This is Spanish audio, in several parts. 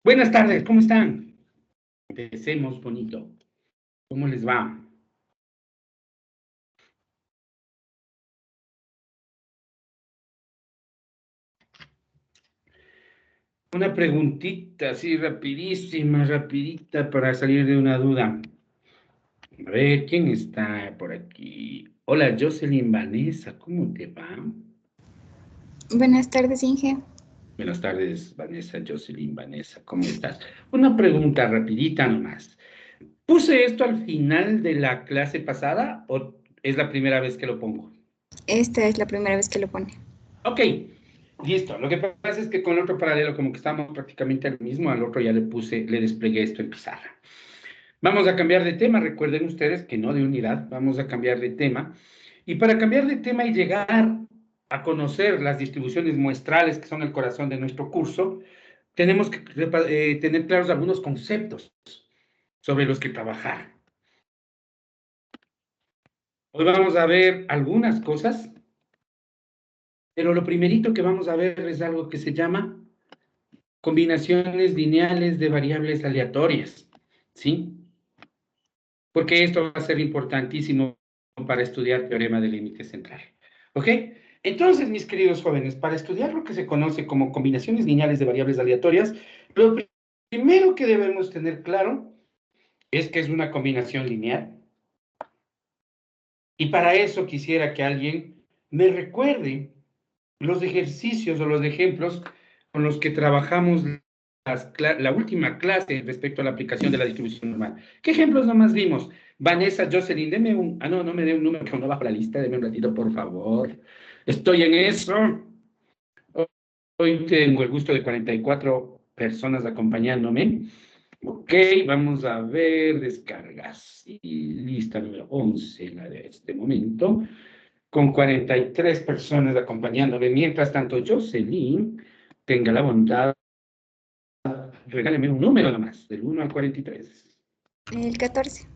Buenas tardes, ¿cómo están? Empecemos bonito. ¿Cómo les va? Una preguntita así rapidísima, rapidita para salir de una duda. A ver, ¿quién está por aquí? Hola, Jocelyn Vanessa, ¿cómo te va? Buenas tardes, Inge. Buenas tardes, Vanessa, Jocelyn Vanessa, ¿cómo estás? Una pregunta rapidita nomás. ¿Puse esto al final de la clase pasada o es la primera vez que lo pongo? Esta es la primera vez que lo pone. Ok, listo. Lo que pasa es que con el otro paralelo, como que estamos prácticamente al mismo, al otro ya le desplegué esto en pizarra. Vamos a cambiar de tema, recuerden ustedes que no de unidad, vamos a cambiar de tema. Y para cambiar de tema y llegar a conocer las distribuciones muestrales que son el corazón de nuestro curso, tenemos que tener claros algunos conceptos sobre los que trabajar. Hoy vamos a ver algunas cosas, pero lo primerito que vamos a ver es algo que se llama combinaciones lineales de variables aleatorias, ¿sí? Porque esto va a ser importantísimo para estudiar teorema del límite central, ¿ok? Entonces, mis queridos jóvenes, para estudiar lo que se conoce como combinaciones lineales de variables aleatorias, lo primero que debemos tener claro es que es una combinación lineal. Y para eso quisiera que alguien me recuerde los ejercicios o los ejemplos con los que trabajamos la última clase respecto a la aplicación de la distribución normal. ¿Qué ejemplos nomás vimos? Vanessa, Jocelyn, deme un... Ah, no, no me dé un número que no bajo la lista, deme un ratito, por favor. Estoy en eso. Hoy tengo el gusto de 44 personas acompañándome. Ok, vamos a ver, descargas. Y lista número 11, la de este momento, con 43 personas acompañándome. Mientras tanto, Jocelyn tenga la bondad, regáleme un número nomás, del 1 al 43. El 14.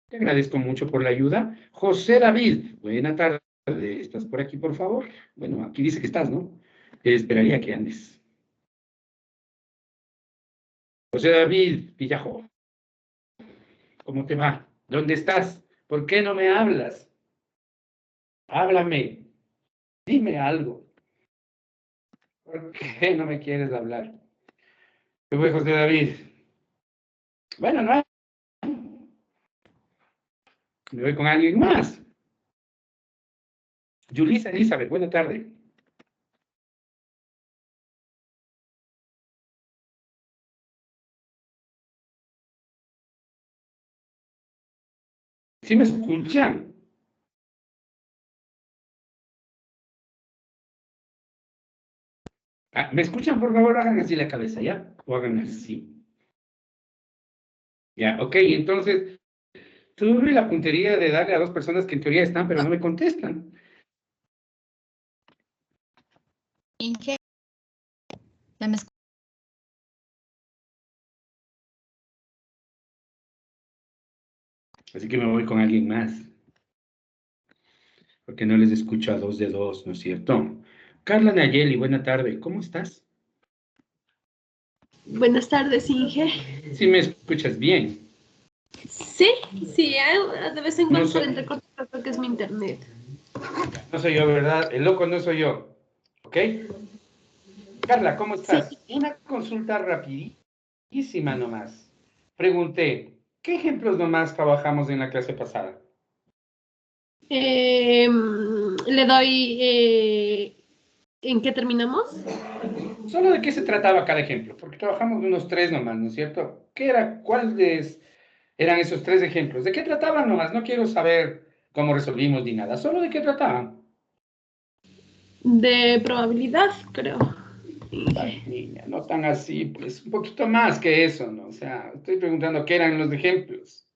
Te agradezco mucho por la ayuda. José David, buena tarde. ¿Estás por aquí, por favor? Bueno, aquí dice que estás, ¿no? Esperaría que andes. José David Villajo, ¿cómo te va? ¿Dónde estás? ¿Por qué no me hablas? Háblame, dime algo. ¿Por qué no me quieres hablar? ¿Qué fue, José David? Bueno, no, me voy con alguien más. Yulisa Elizabeth, buena tarde. ¿Sí me escuchan? Ah, ¿me escuchan? Por favor, hagan así la cabeza, ¿ya? O hagan así. Ya, ok, entonces, tuve la puntería de darle a dos personas que en teoría están, pero no me contestan. Inge, ¿ya me Así que me voy con alguien más, porque no les escucho a dos de dos, ¿no es cierto? Carla Nayeli, buena tarde, ¿cómo estás? Buenas tardes, Inge. Sí me escuchas bien. Sí, sí, de vez en No, cuando se entrecorta, creo que es mi internet. no soy yo, ¿verdad? El loco no soy yo, ¿ok? Carla, ¿cómo Sí, estás? Una consulta rapidísima nomás. Pregunté, ¿qué ejemplos nomás trabajamos en la clase pasada? le doy, ¿en qué terminamos? Solo de qué se trataba cada ejemplo, porque trabajamos de unos tres nomás, ¿no es cierto? ¿Qué era, cuáles eran esos tres ejemplos? ¿De qué trataban nomás? No quiero saber cómo resolvimos ni nada, solo de qué trataban. De probabilidad, creo. Ay, Inge. niña, no tan así, pues un poquito más que eso, ¿no? O sea, estoy preguntando qué eran los ejemplos.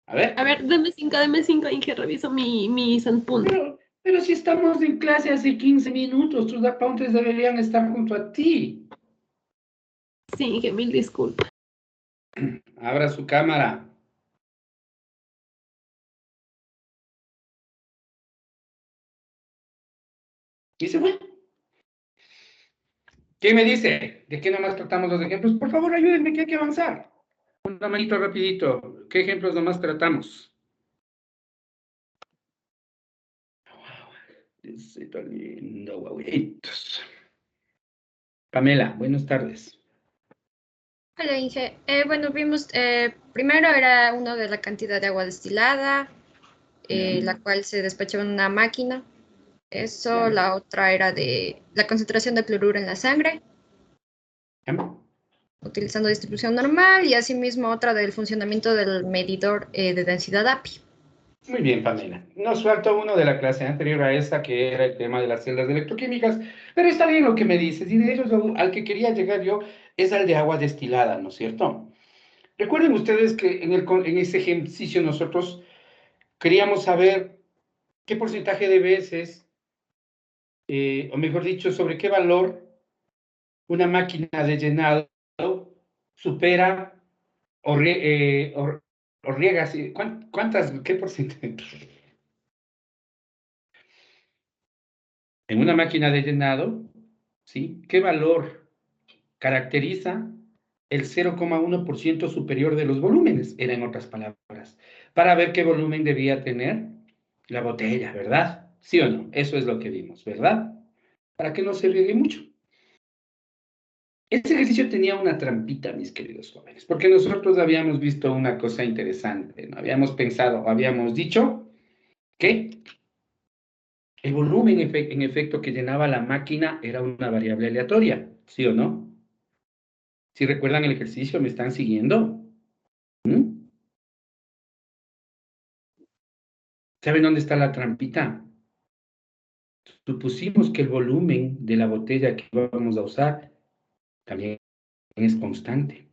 A A ver. ver, deme cinco, Inge, reviso mis apuntes. Pero si estamos en clase hace 15 minutos, tus apuntes deberían estar junto a ti. Sí, Inge, mil disculpas. Abra su cámara. Y se fue. ¿Quién me dice? ¿De qué nomás tratamos los ejemplos? Por favor, ayúdenme, que hay que avanzar. Una manito rapidito. ¿Qué ejemplos nomás tratamos? Diosito lindo, guaguitos. Pamela, buenas tardes. Hola, Inge. Bueno, vimos, primero era uno de la cantidad de agua destilada, Ya, la cual se despachaba en una máquina. Eso, ya, la otra era de la concentración de cloruro en la sangre, ya. utilizando distribución normal, y asimismo otra del funcionamiento del medidor de densidad API. Muy bien, Pamela. Nos faltó uno de la clase anterior a esta, que era el tema de las celdas electroquímicas, pero está bien lo que me dices, y de ellos al que quería llegar yo es al de agua destilada, ¿no es cierto? Recuerden ustedes que en ese ejercicio nosotros queríamos saber qué porcentaje de veces, o mejor dicho, sobre qué valor una máquina de llenado supera o riega, ¿sí? ¿Cuántas, qué porcentaje? En una máquina de llenado, ¿sí? ¿Qué valor caracteriza el 0,1% superior de los volúmenes? Era en otras palabras, para ver qué volumen debía tener la botella, ¿verdad? ¿Sí o no? Eso es lo que vimos, ¿verdad? Para que no se riegue mucho. Este ejercicio tenía una trampita, mis queridos jóvenes, porque nosotros habíamos visto una cosa interesante, ¿no? Habíamos pensado, habíamos dicho que el volumen en efecto que llenaba la máquina era una variable aleatoria, ¿sí o no? Si recuerdan el ejercicio, ¿me están siguiendo? ¿Mm? ¿Saben dónde está la trampita? Supusimos que el volumen de la botella que vamos a usar también es constante.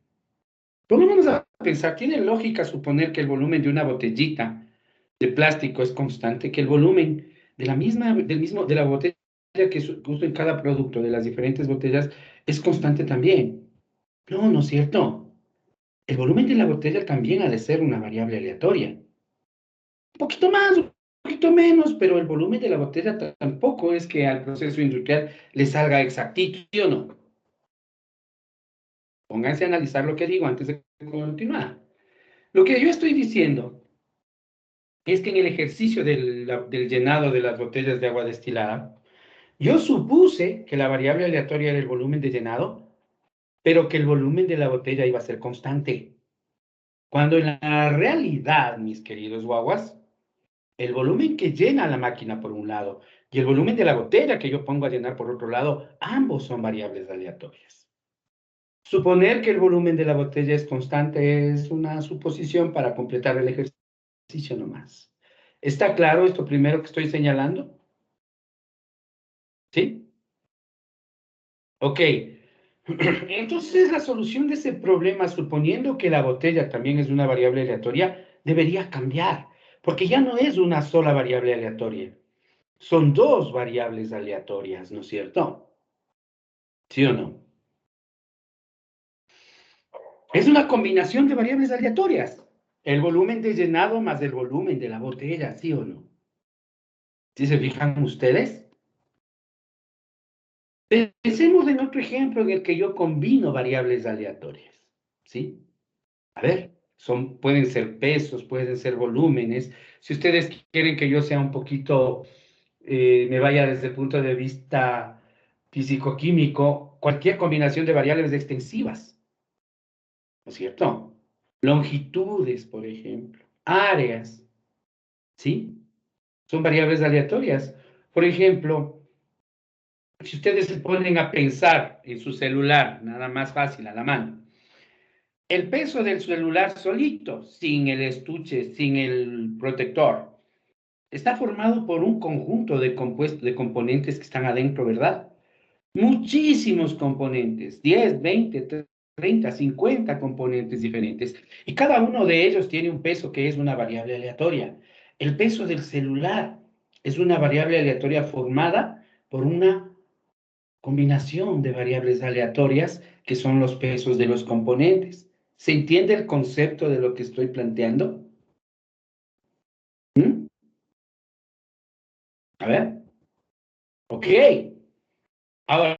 Pongámonos a pensar, ¿tiene lógica suponer que el volumen de una botellita de plástico es constante, que el volumen de de la botella que uso en cada producto de las diferentes botellas es constante también? No, no es cierto. El volumen de la botella también ha de ser una variable aleatoria. Un poquito más, un poquito menos, pero el volumen de la botella tampoco es que al proceso industrial le salga exactito, ¿sí o no? Pónganse a analizar lo que digo antes de continuar. Lo que yo estoy diciendo es que en el ejercicio del llenado de las botellas de agua destilada, yo supuse que la variable aleatoria era el volumen de llenado, pero que el volumen de la botella iba a ser constante. Cuando en la realidad, mis queridos guaguas, el volumen que llena la máquina por un lado y el volumen de la botella que yo pongo a llenar por otro lado, ambos son variables aleatorias. Suponer que el volumen de la botella es constante es una suposición para completar el ejercicio nomás. ¿Está claro esto primero que estoy señalando? ¿Sí? Ok. Entonces la solución de ese problema, suponiendo que la botella también es una variable aleatoria, debería cambiar, porque ya no es una sola variable aleatoria. Son dos variables aleatorias, ¿no es cierto? ¿Sí o no? Es una combinación de variables aleatorias. El volumen de llenado más el volumen de la botella, ¿sí o no? ¿Sí se fijan ustedes? Pensemos en otro ejemplo en el que yo combino variables aleatorias, ¿sí? A ver, pueden ser pesos, pueden ser volúmenes. Si ustedes quieren que yo sea un poquito, me vaya desde el punto de vista físico-químico, cualquier combinación de variables extensivas, ¿no es cierto? Longitudes, por ejemplo, áreas, ¿sí? Son variables aleatorias. Por ejemplo, si ustedes se ponen a pensar en su celular, nada más fácil, a la mano, el peso del celular solito, sin el estuche, sin el protector, está formado por un conjunto de componentes que están adentro, ¿verdad? Muchísimos componentes, 10, 20, 30, 50 componentes diferentes. Y cada uno de ellos tiene un peso que es una variable aleatoria. El peso del celular es una variable aleatoria formada por una combinación de variables aleatorias que son los pesos de los componentes. ¿Se entiende el concepto de lo que estoy planteando? ¿Mm? A ver. Ok. Ahora,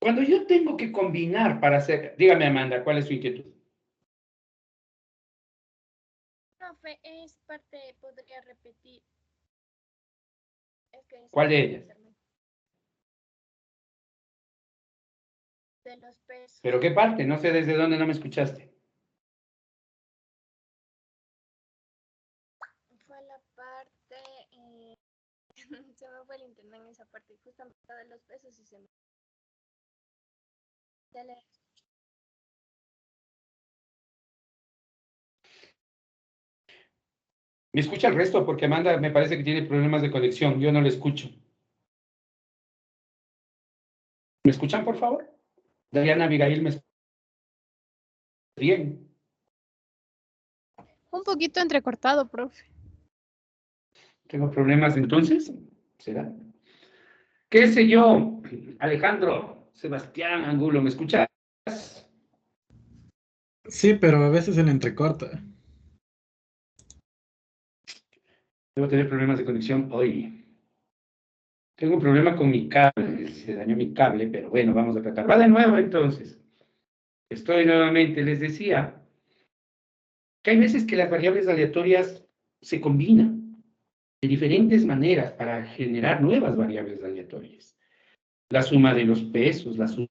Cuando yo tengo que combinar para hacer, dígame Amanda, ¿cuál es su inquietud? Profe, es parte, podría repetir. Es que ¿Cuál de ellas? De los pesos. ¿Pero qué parte? No sé desde dónde no me escuchaste. Fue la parte, se me fue el internet en esa parte, justamente de los pesos y se me... Ya le- ¿Me escucha el resto? Porque Amanda me parece que tiene problemas de conexión. Yo no le escucho. ¿Me escuchan, por favor? Diana Abigail, ¿me escucha bien? Un poquito entrecortado, profe. ¿Tengo problemas entonces? ¿Será? ¿Qué sé yo? Alejandro, Sebastián Angulo, ¿me escuchas? Sí, pero a veces se le entrecorta. Debo tener problemas de conexión hoy. Tengo un problema con mi cable. Se dañó mi cable, pero bueno, vamos a tratar. Va de nuevo entonces. Estoy nuevamente, les decía que hay veces que las variables aleatorias se combinan de diferentes maneras para generar nuevas variables aleatorias. La suma de los pesos, la suma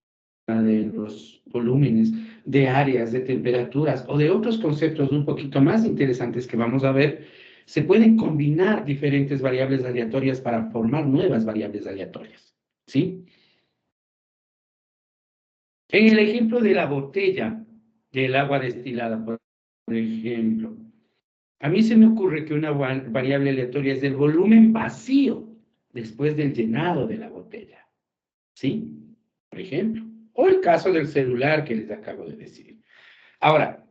de los volúmenes, de áreas, de temperaturas o de otros conceptos un poquito más interesantes que vamos a ver, se pueden combinar diferentes variables aleatorias para formar nuevas variables aleatorias. ¿Sí? En el ejemplo de la botella del agua destilada, por ejemplo, a mí se me ocurre que una variable aleatoria es el volumen vacío después del llenado de la botella. ¿Sí? Por ejemplo. O el caso del celular que les acabo de decir. Ahora,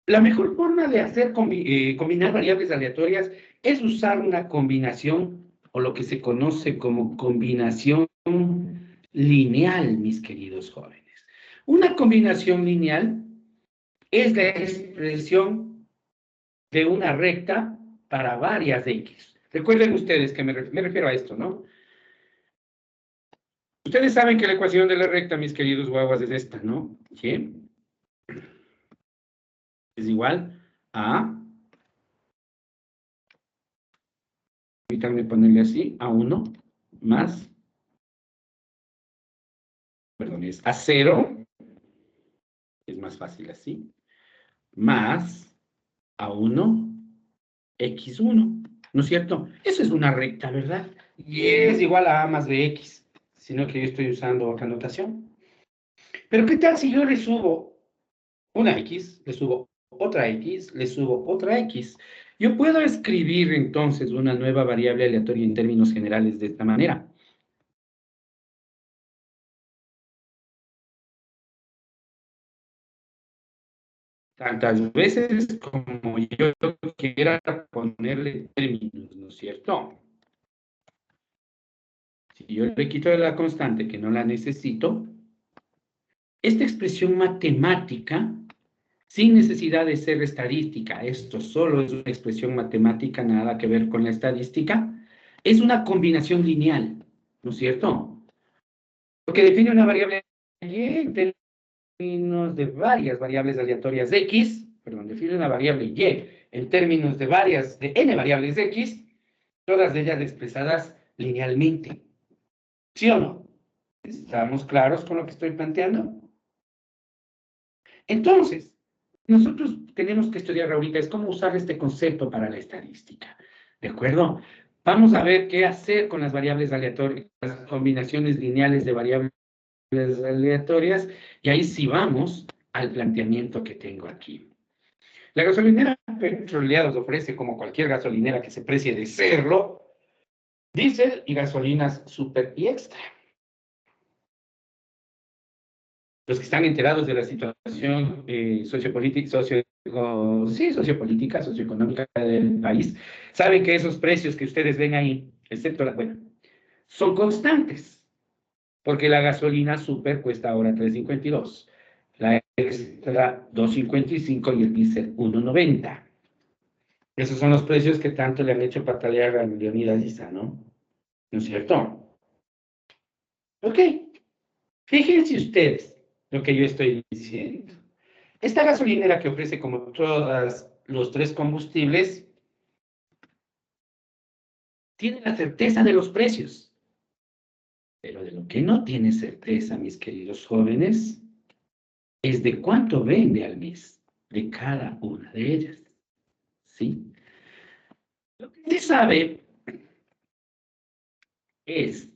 la mejor forma de hacer combinar variables aleatorias es usar una combinación o lo que se conoce como combinación lineal, mis queridos jóvenes. Una combinación lineal es la expresión de una recta para varias X. Recuerden ustedes que me refiero a esto, ¿no? Ustedes saben que la ecuación de la recta, mis queridos guaguas, es esta, ¿no? ¿Sí? Es igual a, permítanme ponerle así, a 1 más, perdón, es a 0, es más fácil así, más a 1, x1, ¿no es cierto? Eso es una recta, ¿verdad? Y es igual a más de x, sino que yo estoy usando otra notación. Pero ¿qué tal si yo le subo una x, le subo otra x, le subo otra x? Yo puedo escribir entonces una nueva variable aleatoria en términos generales de esta manera. Tantas veces como yo quiera ponerle términos, ¿no es cierto? Si yo le quito de la constante que no la necesito, esta expresión matemática, sin necesidad de ser estadística, esto solo es una expresión matemática, nada que ver con la estadística, es una combinación lineal, ¿no es cierto? Porque define una variable y en términos de varias variables aleatorias x, perdón, define una variable y en términos de varias, de n variables x, todas ellas expresadas linealmente. ¿Sí o no? ¿Estamos claros con lo que estoy planteando? Entonces, nosotros tenemos que estudiar ahorita es cómo usar este concepto para la estadística. ¿De acuerdo? Vamos a ver qué hacer con las variables aleatorias, las combinaciones lineales de variables aleatorias, y ahí sí vamos al planteamiento que tengo aquí. La gasolinera Petroleados ofrece, como cualquier gasolinera que se precie de serlo, diésel y gasolinas super y extra. Los que están enterados de la situación sociopolítica, socioeconómica del país, saben que esos precios que ustedes ven ahí, excepto la, bueno, son constantes, porque la gasolina super cuesta ahora 3.52, la extra 2.55 y el diésel 1.90. Esos son los precios que tanto le han hecho patalear a Leonidas Issa, ¿no? ¿No es cierto? Ok. Fíjense ustedes lo que yo estoy diciendo. Esta gasolinera que ofrece como todos los tres combustibles tiene la certeza de los precios. Pero de lo que no tiene certeza, mis queridos jóvenes, es de cuánto vende al mes de cada una de ellas. ¿Sí? Lo que se sabe es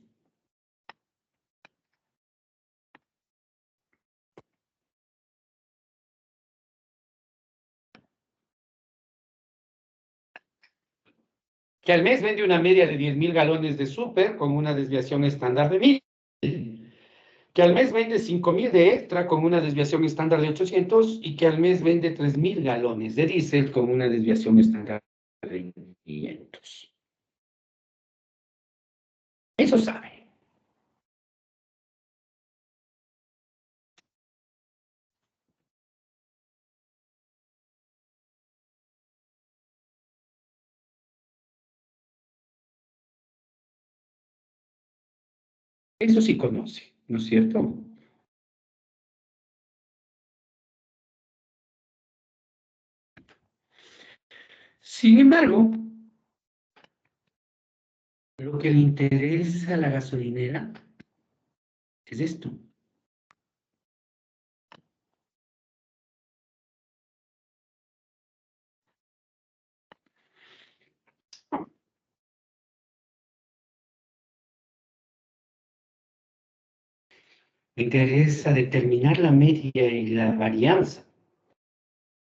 que al mes vende una media de 10.000 galones de súper con una desviación estándar de 1.000, que al mes vende 5.000 de extra con una desviación estándar de 800 y que al mes vende 3.000 galones de diésel con una desviación estándar de 500. Eso sabe. Eso sí conoce, ¿no es cierto? Sin embargo, lo que le interesa a la gasolinera es esto. Le interesa determinar la media y la varianza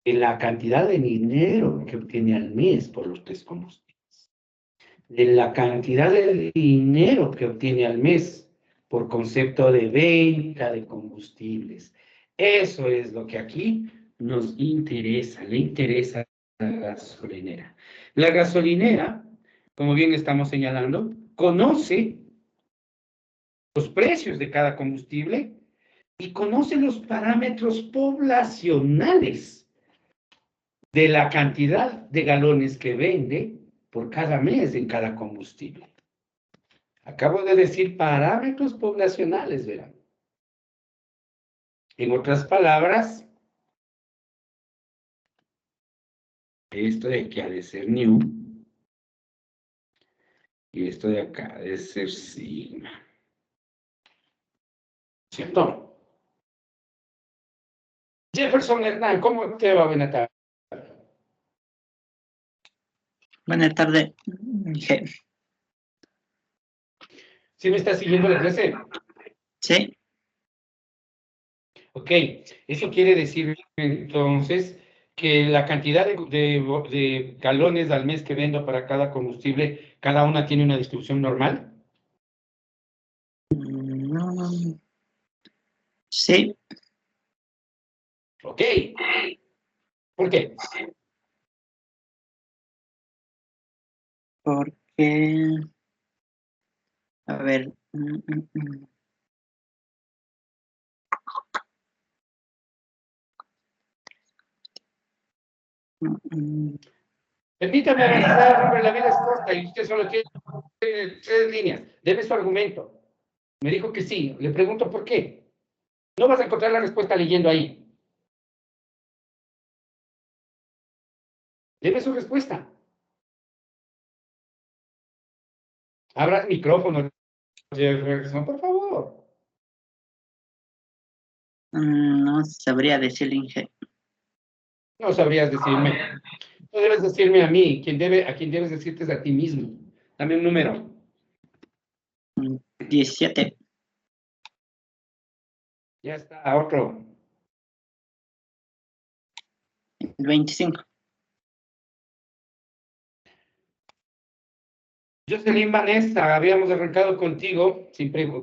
de la cantidad de dinero que obtiene al mes por los tres combustibles, de la cantidad de dinero que obtiene al mes por concepto de venta de combustibles. Eso es lo que aquí nos interesa, le interesa a la gasolinera. La gasolinera, como bien estamos señalando, conoce los precios de cada combustible y conoce los parámetros poblacionales de la cantidad de galones que vende por cada mes en cada combustible. Acabo de decir parámetros poblacionales, verán. En otras palabras, esto de aquí ha de ser new y esto de acá ha de ser sigma. ¿Cierto? Jefferson Hernán, ¿cómo te va? Buenas tardes. Buenas tardes. ¿Sí me estás siguiendo la clase? Sí. Ok, eso quiere decir entonces que la cantidad de galones al mes que vendo para cada combustible, cada una tiene una distribución normal. No. Sí. Ok. ¿Por qué? Porque, a ver, Permítame avanzar, hombre, la vida es corta y usted solo tiene 3 líneas. Debe su argumento. Me dijo que sí. Le pregunto por qué. No vas a encontrar la respuesta leyendo ahí. Debe su respuesta. Abra el micrófono, Jefferson, por favor. no sabría decirle, Inge. No sabrías decirme. No debes decirme a mí. A quien debes decirte es a ti mismo. Dame un número. 17. Ya está, otro. 25. Jocelyn Vanessa, habíamos arrancado contigo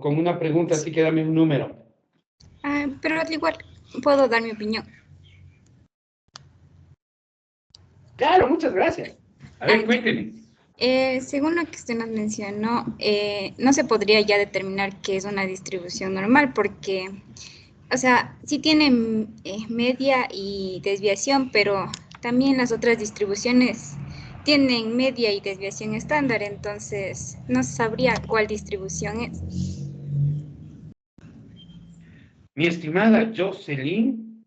con una pregunta, así que dame un número. Pero al igual puedo dar mi opinión. Claro, muchas gracias. A ver, cuénteme. Según lo que usted nos mencionó, no se podría ya determinar qué es una distribución normal porque, o sea, sí tiene media y desviación, pero también las otras distribuciones tienen media y desviación estándar, entonces no sabría cuál distribución es. Mi estimada Jocelyn,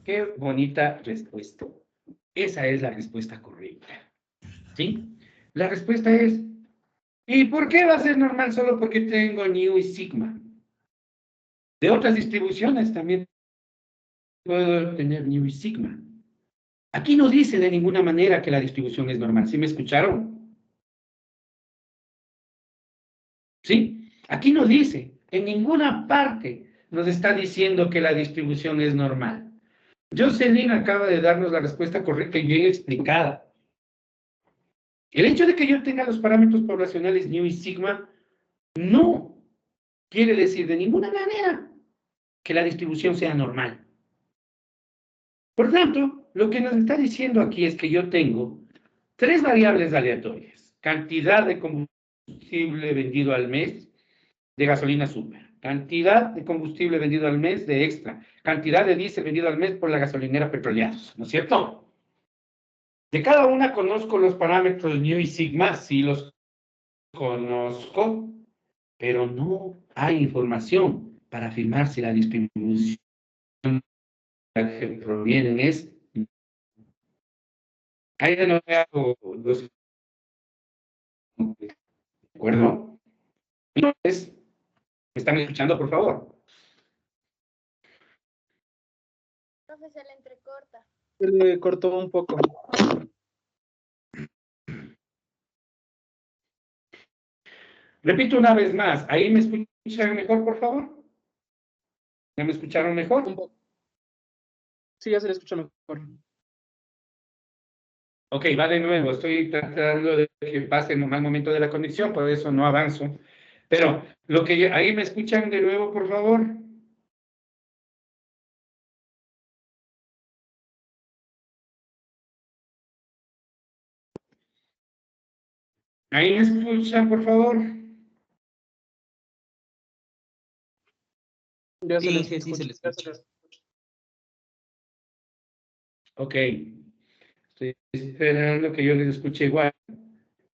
qué bonita respuesta. Esa es la respuesta correcta. ¿Sí? La respuesta es, ¿y por qué va a ser normal solo porque tengo New y Sigma? De otras distribuciones también puedo tener New y Sigma. Aquí no dice de ninguna manera que la distribución es normal. ¿Sí me escucharon? ¿Sí? Aquí no dice, en ninguna parte nos está diciendo que la distribución es normal. Jocelyn acaba de darnos la respuesta correcta y bien explicada. El hecho de que yo tenga los parámetros poblacionales New y Sigma no quiere decir de ninguna manera que la distribución sea normal. Por tanto, lo que nos está diciendo aquí es que yo tengo tres variables aleatorias. Cantidad de combustible vendido al mes de gasolina super. Cantidad de combustible vendido al mes de extra. Cantidad de diésel vendido al mes por la gasolinera Petroleados. ¿No es cierto? De cada una conozco los parámetros New y Sigma, sí los conozco, pero no hay información para afirmar si la distribución que provienen es... Ahí de nuevo hago los... ¿De acuerdo? Entonces, ¿me están escuchando, por favor? Profe, se le entrecorta. Se le cortó un poco. Repito una vez más, ¿ahí me escuchan mejor, por favor? ¿Ya me escucharon mejor? Un poco. Sí, ya se le escucha mejor. Ok, va de nuevo. Estoy tratando de que pase el mal momento de la conexión, por eso no avanzo. Pero ahí me escuchan de nuevo, por favor. Ahí me escuchan, por favor. Ya se Sí, le sí, sí, se le escucha. escucha. Ok. Estoy esperando que yo les escuche igual.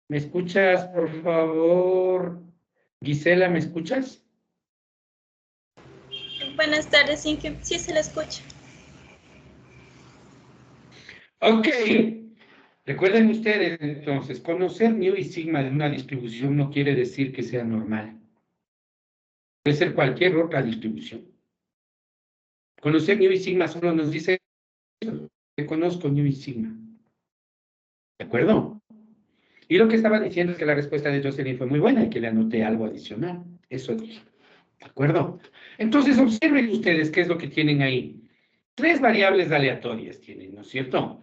¿Me escuchas, por favor? Gisela, ¿me escuchas? Buenas tardes, Inge. Sí, se le escucha. Ok. Recuerden ustedes, entonces, conocer New y Sigma de una distribución no quiere decir que sea normal. Puede ser cualquier otra distribución. Conocer New y Sigma solo nos dice que conozco New y Sigma. ¿De acuerdo? Y lo que estaba diciendo es que la respuesta de Jocelyn fue muy buena y que le anoté algo adicional. Eso dije. ¿De acuerdo? Entonces, observen ustedes qué es lo que tienen ahí. Tres variables aleatorias tienen, ¿no es cierto?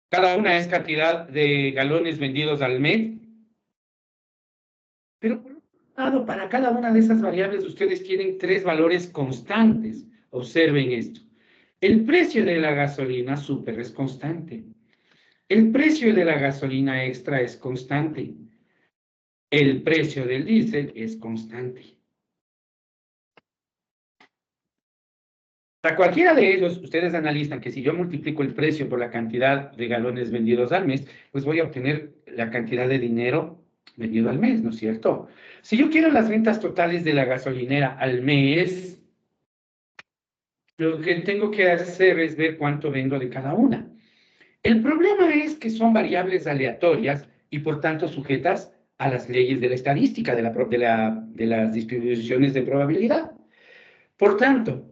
Cada una es cantidad de galones vendidos al mes. Pero por otro lado, para cada una de esas variables ustedes tienen tres valores constantes. Observen esto. El precio de la gasolina super es constante. El precio de la gasolina extra es constante. El precio del diésel es constante. Para cualquiera de ellos, ustedes analizan que si yo multiplico el precio por la cantidad de galones vendidos al mes, pues voy a obtener la cantidad de dinero vendido al mes, ¿no es cierto? Si yo quiero las ventas totales de la gasolinera al mes, lo que tengo que hacer es ver cuánto vendo de cada una. El problema es que son variables aleatorias y por tanto sujetas a las leyes de la estadística, de las distribuciones de probabilidad. Por tanto,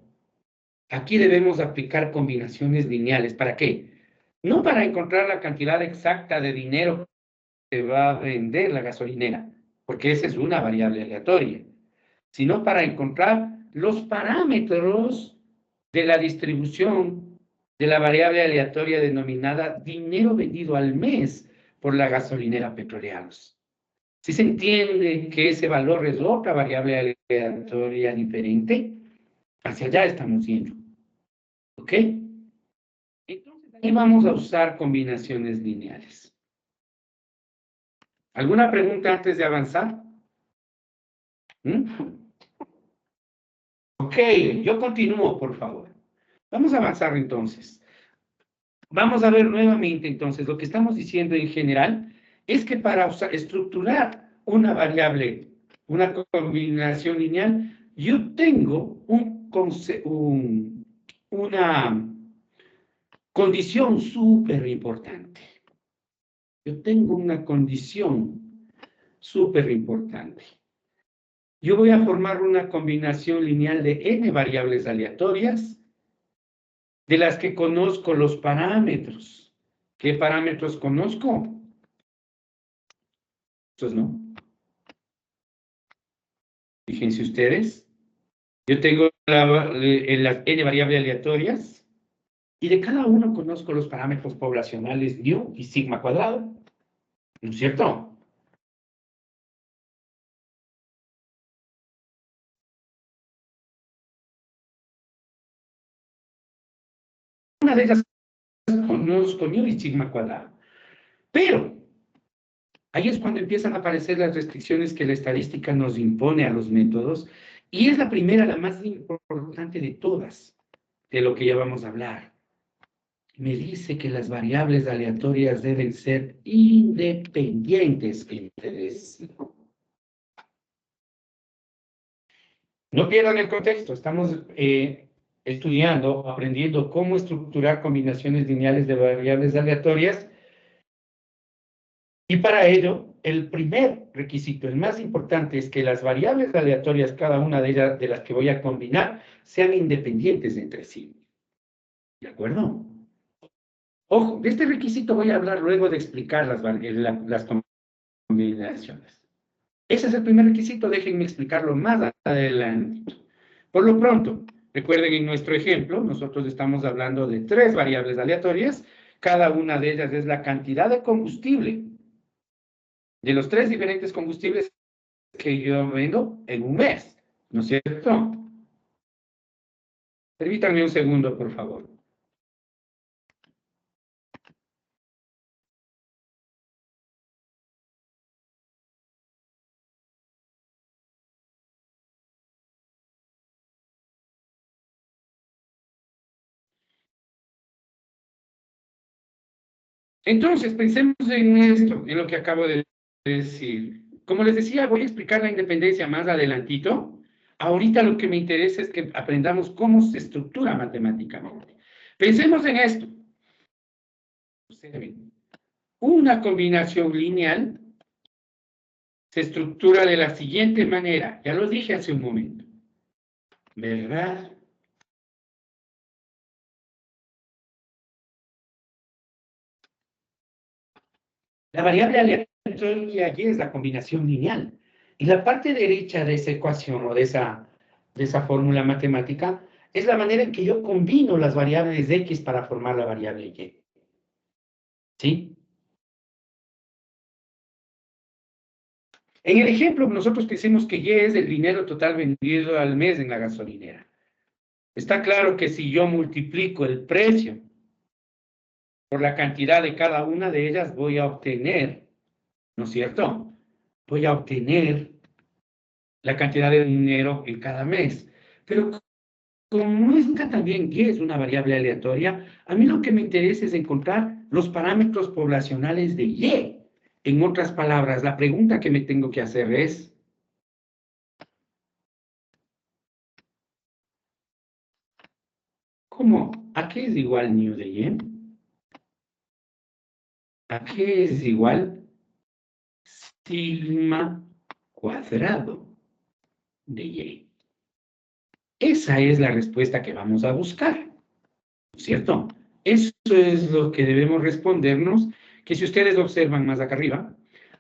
aquí debemos aplicar combinaciones lineales. ¿Para qué? No para encontrar la cantidad exacta de dinero que va a vender la gasolinera, porque esa es una variable aleatoria, sino para encontrar los parámetros de la distribución de la variable aleatoria denominada dinero vendido al mes por la gasolinera Petroleados. Si se entiende que ese valor es otra variable aleatoria diferente, hacia allá estamos yendo. ¿Ok? Entonces, ahí vamos a usar combinaciones lineales. ¿Alguna pregunta antes de avanzar? Ok, yo continúo, por favor. Vamos a avanzar entonces. Vamos a ver nuevamente entonces, lo que estamos diciendo en general es que para estructurar una variable, una combinación lineal, yo tengo una condición súper importante. Yo tengo una condición súper importante. Yo voy a formar una combinación lineal de n variables aleatorias de las que conozco los parámetros. ¿Qué parámetros conozco? Estos no. Fíjense ustedes. Yo tengo las n variables aleatorias y de cada uno conozco los parámetros poblacionales nu y sigma cuadrado. ¿No es cierto? Una de ellas conozco nu y sigma cuadrado. Pero ahí es cuando empiezan a aparecer las restricciones que la estadística nos impone a los métodos, y es la primera, la más importante de todas, de lo que ya vamos a hablar. Me dice que las variables aleatorias deben ser independientes entre sí. No pierdan el contexto, estamos estudiando, aprendiendo cómo estructurar combinaciones lineales de variables aleatorias. Y para ello, el primer requisito, el más importante, es que las variables aleatorias, cada una de ellas, de las que voy a combinar, sean independientes entre sí. ¿De acuerdo? Ojo, de este requisito voy a hablar luego de explicar las combinaciones. Ese es el primer requisito, déjenme explicarlo más adelante. Por lo pronto, recuerden en nuestro ejemplo, nosotros estamos hablando de 3 variables aleatorias, cada una de ellas es la cantidad de combustible de los 3 diferentes combustibles que yo vendo en un mes, ¿no es cierto? Permítanme un segundo, por favor. Entonces, pensemos en esto, en lo que acabo de decir. Como les decía, voy a explicar la independencia más adelantito. Ahorita lo que me interesa es que aprendamos cómo se estructura matemáticamente. Pensemos en esto. Observen. Una combinación lineal se estructura de la siguiente manera. Ya lo dije hace un momento. ¿Verdad? La variable aleatoria y es la combinación lineal. Y la parte derecha de esa ecuación o de esa fórmula matemática es la manera en que yo combino las variables de x para formar la variable y. ¿Sí? En el ejemplo, nosotros pensemos que y es el dinero total vendido al mes en la gasolinera. Está claro que si yo multiplico el precio por la cantidad de cada una de ellas, voy a obtener, ¿no es cierto? Voy a obtener la cantidad de dinero en cada mes. Pero como esta también y es una variable aleatoria, a mí lo que me interesa es encontrar los parámetros poblacionales de y. En otras palabras, la pregunta que me tengo que hacer es, ¿cómo? ¿A qué es igual nu de y? ¿A qué es igual sigma cuadrado de y? Esa es la respuesta que vamos a buscar, ¿cierto? Eso es lo que debemos respondernos, que si ustedes observan más acá arriba,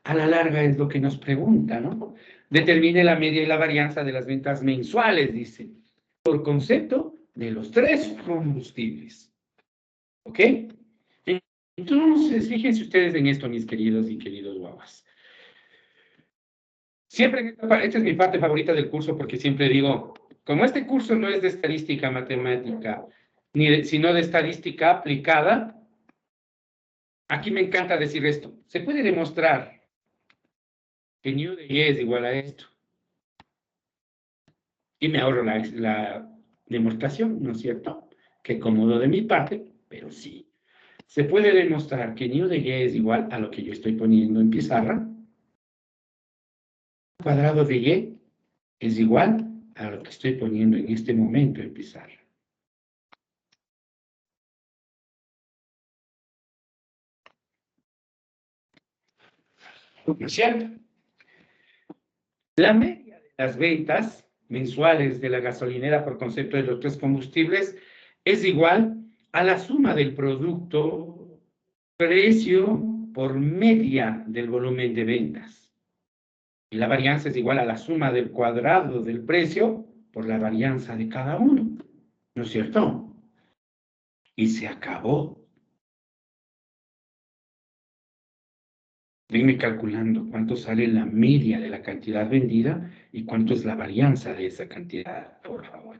a la larga es lo que nos pregunta, ¿no? Determine la media y la varianza de las ventas mensuales, dice, por concepto de los 3 combustibles. ¿Ok? Entonces, fíjense ustedes en esto, mis queridos y queridos guaguas. Siempre, esta es mi parte favorita del curso porque siempre digo, como este curso no es de estadística matemática, sino de estadística aplicada, aquí me encanta decir esto. Se puede demostrar que nu de y es igual a esto. Y me ahorro la demostración, ¿no es cierto? Qué cómodo de mi parte, pero sí. Se puede demostrar que nu de y es igual a lo que yo estoy poniendo en pizarra. Cuadrado de y es igual a lo que estoy poniendo en este momento en pizarra. ¿No es cierto? La media de las ventas mensuales de la gasolinera por concepto de los tres combustibles es igual a la suma del producto precio por media del volumen de ventas. Y la varianza es igual a la suma del cuadrado del precio por la varianza de cada uno. ¿No es cierto? Y se acabó. Venme calculando cuánto sale la media de la cantidad vendida y cuánto es la varianza de esa cantidad, por favor.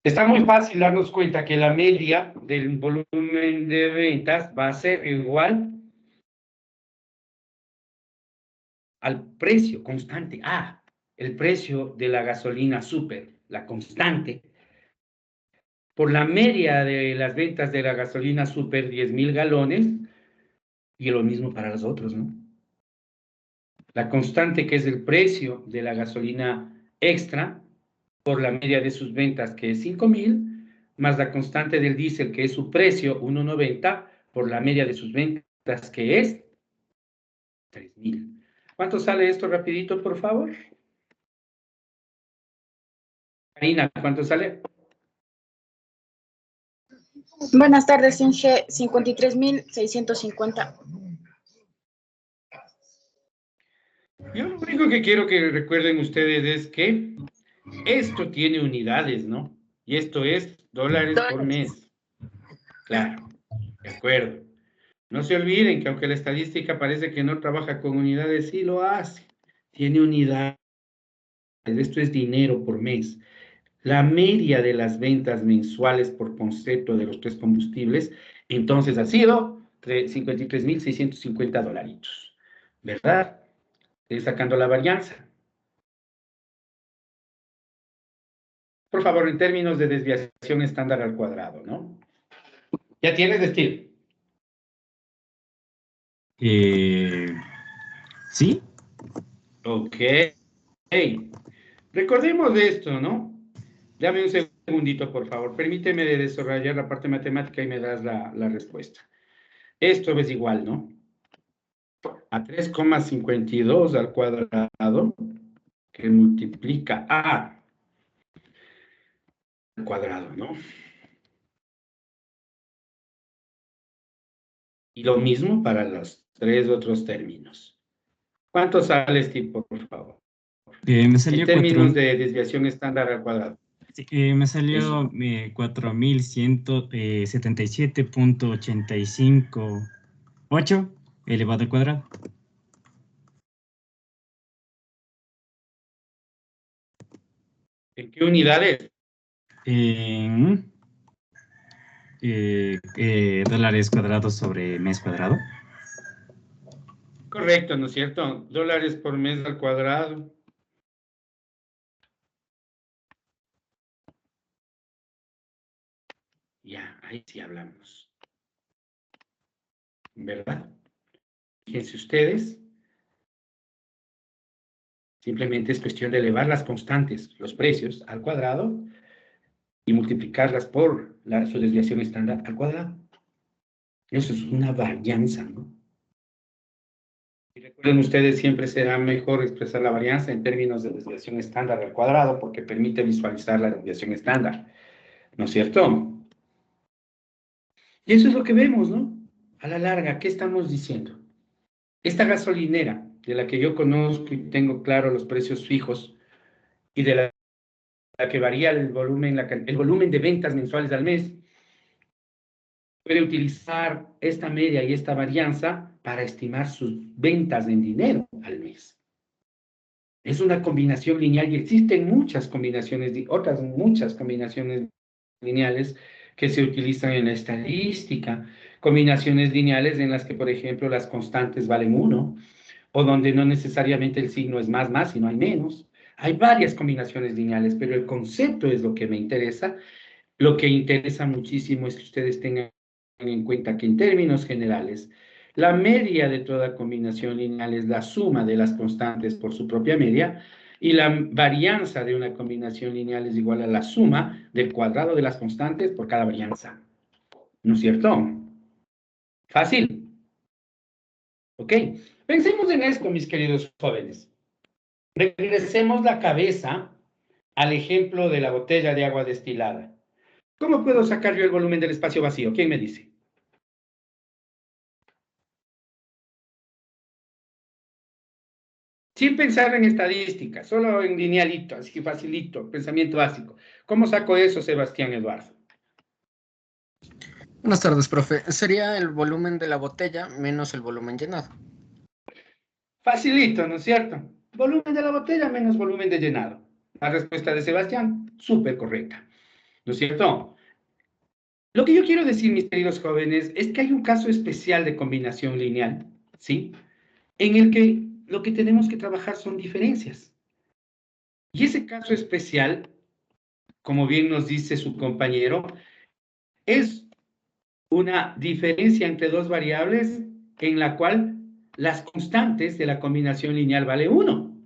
Está muy fácil darnos cuenta que la media del volumen de ventas va a ser igual al precio constante. El precio de la gasolina super, la constante, por la media de las ventas de la gasolina super, 10,000 galones, y lo mismo para los otros, ¿no? La constante, que es el precio de la gasolina extra, por la media de sus ventas, que es 5,000, más la constante del diésel, que es su precio, 1,90, por la media de sus ventas, que es 3,000. ¿Cuánto sale esto rapidito, por favor? Karina, ¿cuánto sale? Buenas tardes, Inge. 53.650. Yo lo único que quiero que recuerden ustedes es que esto tiene unidades, ¿no? Y esto es dólares por mes. Claro, de acuerdo. No se olviden que aunque la estadística parece que no trabaja con unidades, sí lo hace. Tiene unidades. Esto es dinero por mes. La media de las ventas mensuales por concepto de los tres combustibles, entonces ha sido 53.650 dolaritos, ¿verdad? Sacando la varianza. Por favor, en términos de desviación estándar al cuadrado, ¿no? ¿Ya tienes, Steve? ¿Sí? Ok. Recordemos de esto, ¿no? Dame un segundito, por favor. Permíteme desarrollar la parte matemática y me das la respuesta. Esto es igual, ¿no? A 3,52 al cuadrado, que multiplica a al cuadrado, ¿no? Y lo mismo para los tres otros términos. ¿Cuánto sale, Steve, por favor? Me salió En términos de desviación estándar al cuadrado. me salió 4.177.858 elevado al cuadrado. ¿En qué unidades? En dólares cuadrados sobre mes cuadrado. Correcto, ¿no es cierto? Dólares por mes al cuadrado. Ya, ahí sí hablamos. ¿Verdad? Fíjense ustedes. Simplemente es cuestión de elevar las constantes, los precios, al cuadrado y multiplicarlas por su desviación estándar al cuadrado. Eso es una varianza, ¿no? Y recuerden ustedes, siempre será mejor expresar la varianza en términos de desviación estándar al cuadrado porque permite visualizar la desviación estándar, ¿no es cierto? Y eso es lo que vemos, ¿no? A la larga, ¿qué estamos diciendo? Esta gasolinera, de la que yo conozco y tengo claro los precios fijos y de la que varía el volumen de ventas mensuales al mes, puede utilizar esta media y esta varianza para estimar sus ventas en dinero al mes. Es una combinación lineal y existen muchas combinaciones, otras muchas combinaciones lineales que se utilizan en la estadística. Combinaciones lineales en las que, por ejemplo, las constantes valen 1, o donde no necesariamente el signo es más, sino hay menos. Hay varias combinaciones lineales, pero el concepto es lo que me interesa. Lo que interesa muchísimo es que ustedes tengan en cuenta que en términos generales, la media de toda combinación lineal es la suma de las constantes por su propia media, y la varianza de una combinación lineal es igual a la suma del cuadrado de las constantes por cada varianza. ¿No es cierto? Fácil. ¿Ok? Pensemos en esto, mis queridos jóvenes. Regresemos la cabeza al ejemplo de la botella de agua destilada. ¿Cómo puedo sacar yo el volumen del espacio vacío? ¿Quién me dice? Sin pensar en estadística, solo en linealito, así que facilito, pensamiento básico. ¿Cómo saco eso, Sebastián Eduardo? Buenas tardes, profe. Sería el volumen de la botella menos el volumen llenado. Facilito, ¿no es cierto? Volumen de la botella menos volumen de llenado. La respuesta de Sebastián, súper correcta, ¿no es cierto? Lo que yo quiero decir, mis queridos jóvenes, es que hay un caso especial de combinación lineal, ¿sí? En el que lo que tenemos que trabajar son diferencias. Y ese caso especial, como bien nos dice su compañero, es una diferencia entre dos variables en la cual las constantes de la combinación lineal valen 1.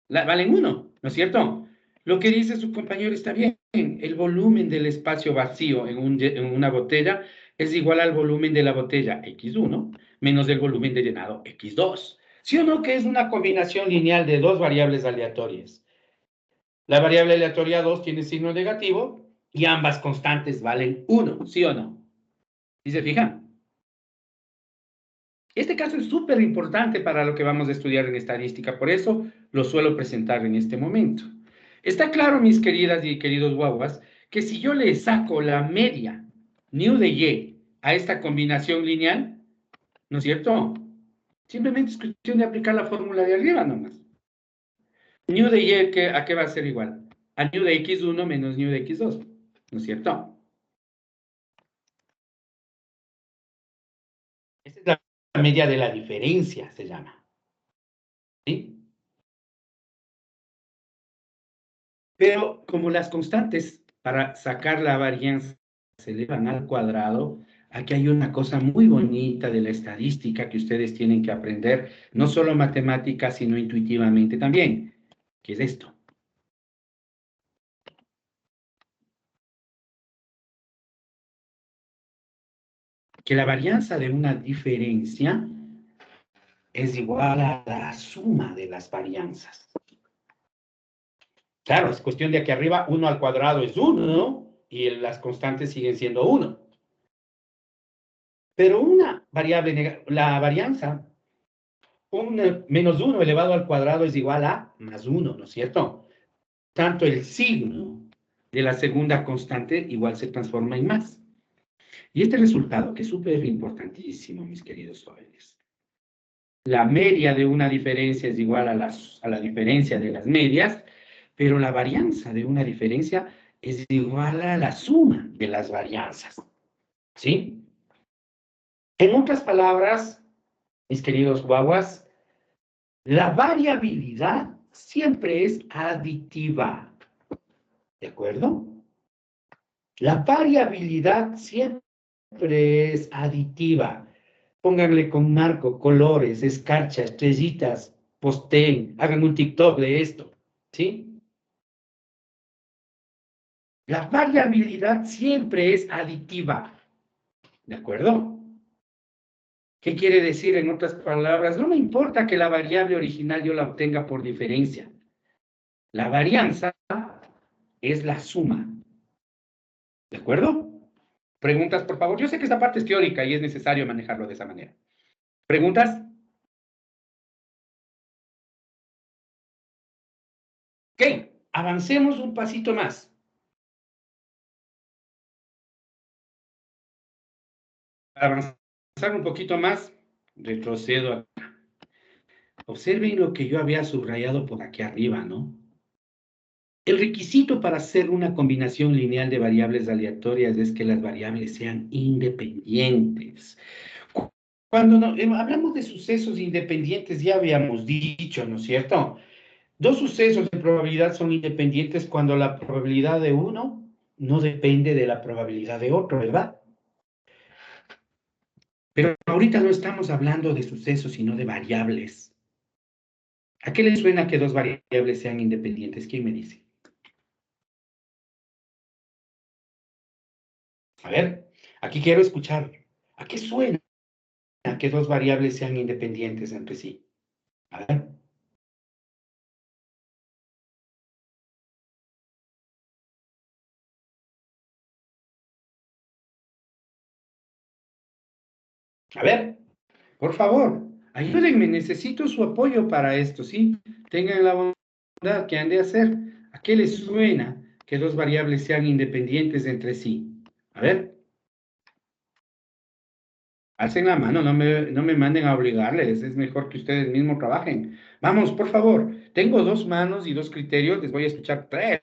Valen 1, ¿no es cierto? Lo que dice su compañero está bien. El volumen del espacio vacío en una botella es igual al volumen de la botella X1 menos el volumen de llenado X2. ¿Sí o no que es una combinación lineal de dos variables aleatorias? La variable aleatoria 2 tiene signo negativo y ambas constantes valen 1, ¿sí o no? ¿Sí se fijan? Este caso es súper importante para lo que vamos a estudiar en estadística, por eso lo suelo presentar en este momento. Está claro, mis queridas y queridos guaguas, que si yo le saco la media nu de y a esta combinación lineal, ¿no es cierto? Simplemente es cuestión de aplicar la fórmula de arriba nomás. Nu de y, ¿a qué va a ser igual? A nu de x1 menos nu de x2, ¿no es cierto? Esa es la media de la diferencia, se llama. ¿Sí? Pero como las constantes para sacar la varianza se elevan al cuadrado, aquí hay una cosa muy bonita de la estadística que ustedes tienen que aprender, no solo matemática, sino intuitivamente también, que es esto. Que la varianza de una diferencia es igual a la suma de las varianzas. Claro, es cuestión de que arriba 1 al cuadrado es 1, ¿no? Y las constantes siguen siendo 1. Pero una variable, la varianza, menos 1 elevado al cuadrado es igual a más 1, ¿no es cierto? Tanto el signo de la segunda constante igual se transforma en más. Y este resultado, que es súper importantísimo, mis queridos jóvenes. La media de una diferencia es igual a la diferencia de las medias, pero la varianza de una diferencia es igual a la suma de las varianzas. ¿Sí? En otras palabras, mis queridos guaguas, la variabilidad siempre es aditiva. ¿De acuerdo? La variabilidad siempre es aditiva. Pónganle con marco, colores, escarcha, estrellitas, posteen, hagan un TikTok de esto. ¿Sí? La variabilidad siempre es aditiva. ¿De acuerdo? ¿Qué quiere decir en otras palabras? No me importa que la variable original yo la obtenga por diferencia. La varianza es la suma. ¿De acuerdo? Preguntas, por favor. Yo sé que esta parte es teórica y es necesario manejarlo de esa manera. ¿Preguntas? Ok, avancemos un pasito más. Para avanzar un poquito más, retrocedo acá. Observen lo que yo había subrayado por aquí arriba, ¿no? El requisito para hacer una combinación lineal de variables aleatorias es que las variables sean independientes. Cuando hablamos de sucesos independientes, ya habíamos dicho, ¿no es cierto? Dos sucesos de probabilidad son independientes cuando la probabilidad de uno no depende de la probabilidad de otro, ¿verdad? Pero ahorita no estamos hablando de sucesos, sino de variables. ¿A qué le suena que dos variables sean independientes? ¿Quién me dice? A ver, aquí quiero escuchar. ¿A qué suena que dos variables sean independientes entre sí? A ver. A ver, por favor, ayúdenme, necesito su apoyo para esto, ¿sí? Tengan la bondad que han de hacer. ¿A qué les suena que dos variables sean independientes entre sí? A ver. Alcen la mano, no me manden a obligarles, es mejor que ustedes mismos trabajen. Vamos, por favor, tengo dos manos y dos criterios, les voy a escuchar tres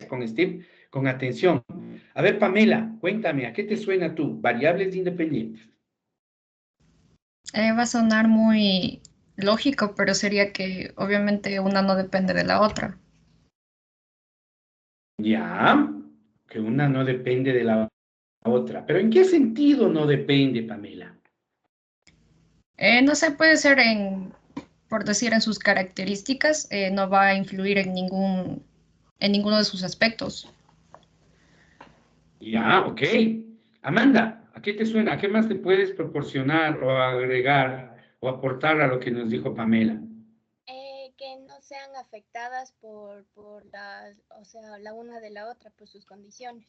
con Steve, con atención. A ver, Pamela, cuéntame, ¿a qué te suena tú? Variables independientes. Va a sonar muy lógico, pero sería que obviamente una no depende de la otra. Ya, que una no depende de la otra. ¿Pero en qué sentido no depende, Pamela? No sé, puede ser por decir, en sus características, no va a influir en ninguno de sus aspectos. Ya, ok. Amanda, ¿a qué te suena? ¿A qué más te puedes proporcionar o agregar o aportar a lo que nos dijo Pamela? Que no sean afectadas por o sea, la una de la otra, por sus condiciones.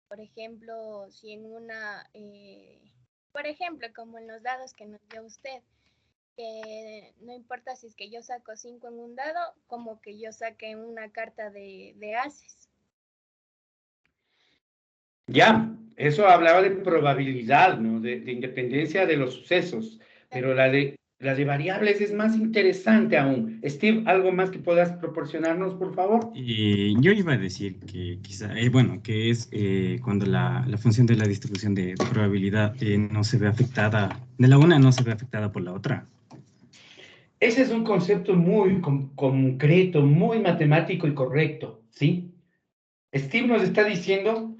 Por ejemplo, si en una, por ejemplo, como en los dados que nos dio usted, que no importa si es que yo saco 5 en un dado, como que yo saque una carta de ases. Ya, eso hablaba de probabilidad, ¿no? De independencia de los sucesos, pero la de variables es más interesante aún. Steve, ¿algo más que puedas proporcionarnos, por favor? Yo iba a decir que quizá, bueno, que es cuando la función de la distribución de probabilidad no se ve afectada, de la una no se ve afectada por la otra. Ese es un concepto muy concreto, muy matemático y correcto, ¿sí? Steve nos está diciendo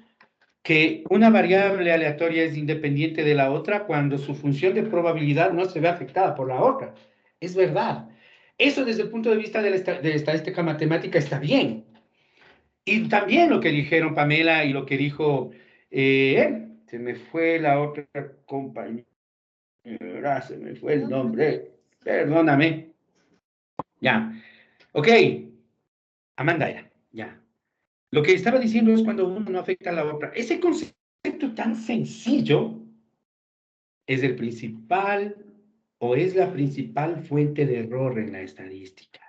que una variable aleatoria es independiente de la otra cuando su función de probabilidad no se ve afectada por la otra. Es verdad. Eso desde el punto de vista de la estadística matemática está bien. Y también lo que dijeron Pamela y lo que dijo, se me fue la otra compañera, se me fue el nombre, perdóname. Ya, ok, Amanda era, ya. Lo que estaba diciendo es cuando uno no afecta a la otra. Ese concepto tan sencillo es el principal o es la principal fuente de error en la estadística.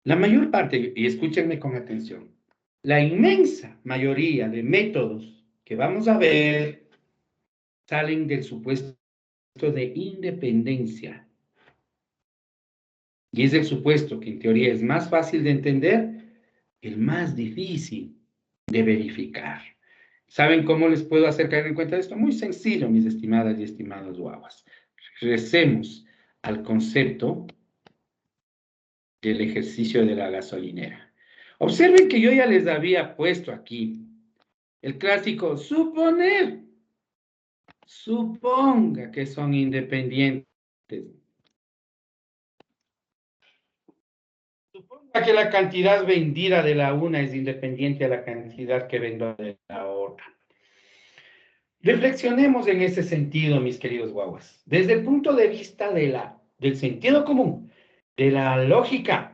La mayor parte, y escúchenme con atención, la inmensa mayoría de métodos que vamos a ver salen del supuesto de independencia. Y es el supuesto que en teoría es más fácil de entender, el más difícil de verificar. ¿Saben cómo les puedo hacer caer en cuenta de esto? Muy sencillo, mis estimadas y estimados guaguas. Regresemos al concepto del ejercicio de la gasolinera. Observen que yo ya les había puesto aquí el clásico suponer. Suponga que son independientes. Suponga que la cantidad vendida de la una es independiente a la cantidad que vendo de la otra. Reflexionemos en ese sentido, mis queridos guaguas. Desde el punto de vista del sentido común, de la lógica,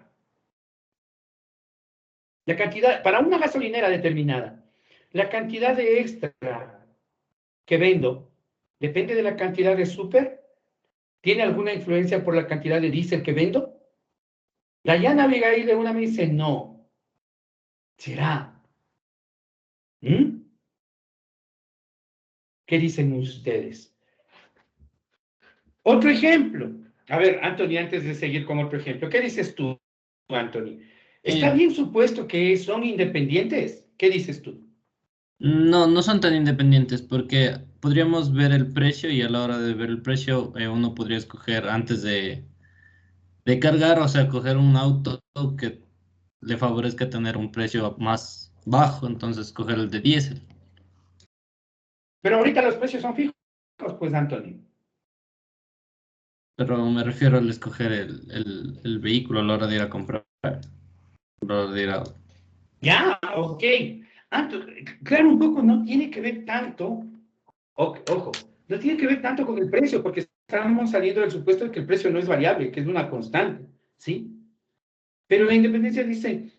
la cantidad, para una gasolinera determinada, la cantidad de extra que vendo depende de la cantidad de súper. ¿Tiene alguna influencia por la cantidad de diésel que vendo? Dayana Abigail de una me dice, no. ¿Será? ¿Qué dicen ustedes? Otro ejemplo. A ver, Anthony, antes de seguir con otro ejemplo, ¿qué dices tú, Anthony? ¿Está bien supuesto que son independientes? ¿Qué dices tú? No, no son tan independientes porque podríamos ver el precio y a la hora de ver el precio uno podría escoger antes de cargar, o sea, coger un auto que le favorezca tener un precio más bajo, entonces coger el de diésel. Pero ahorita los precios son fijos, pues, Anthony. Pero me refiero al escoger el vehículo a la hora de ir a comprar. A la hora de ir a... Ya, ok. Claro, un poco no tiene que ver tanto, ojo, no tiene que ver tanto con el precio, porque estamos saliendo del supuesto de que el precio no es variable, que es una constante, ¿sí? Pero la independencia dice,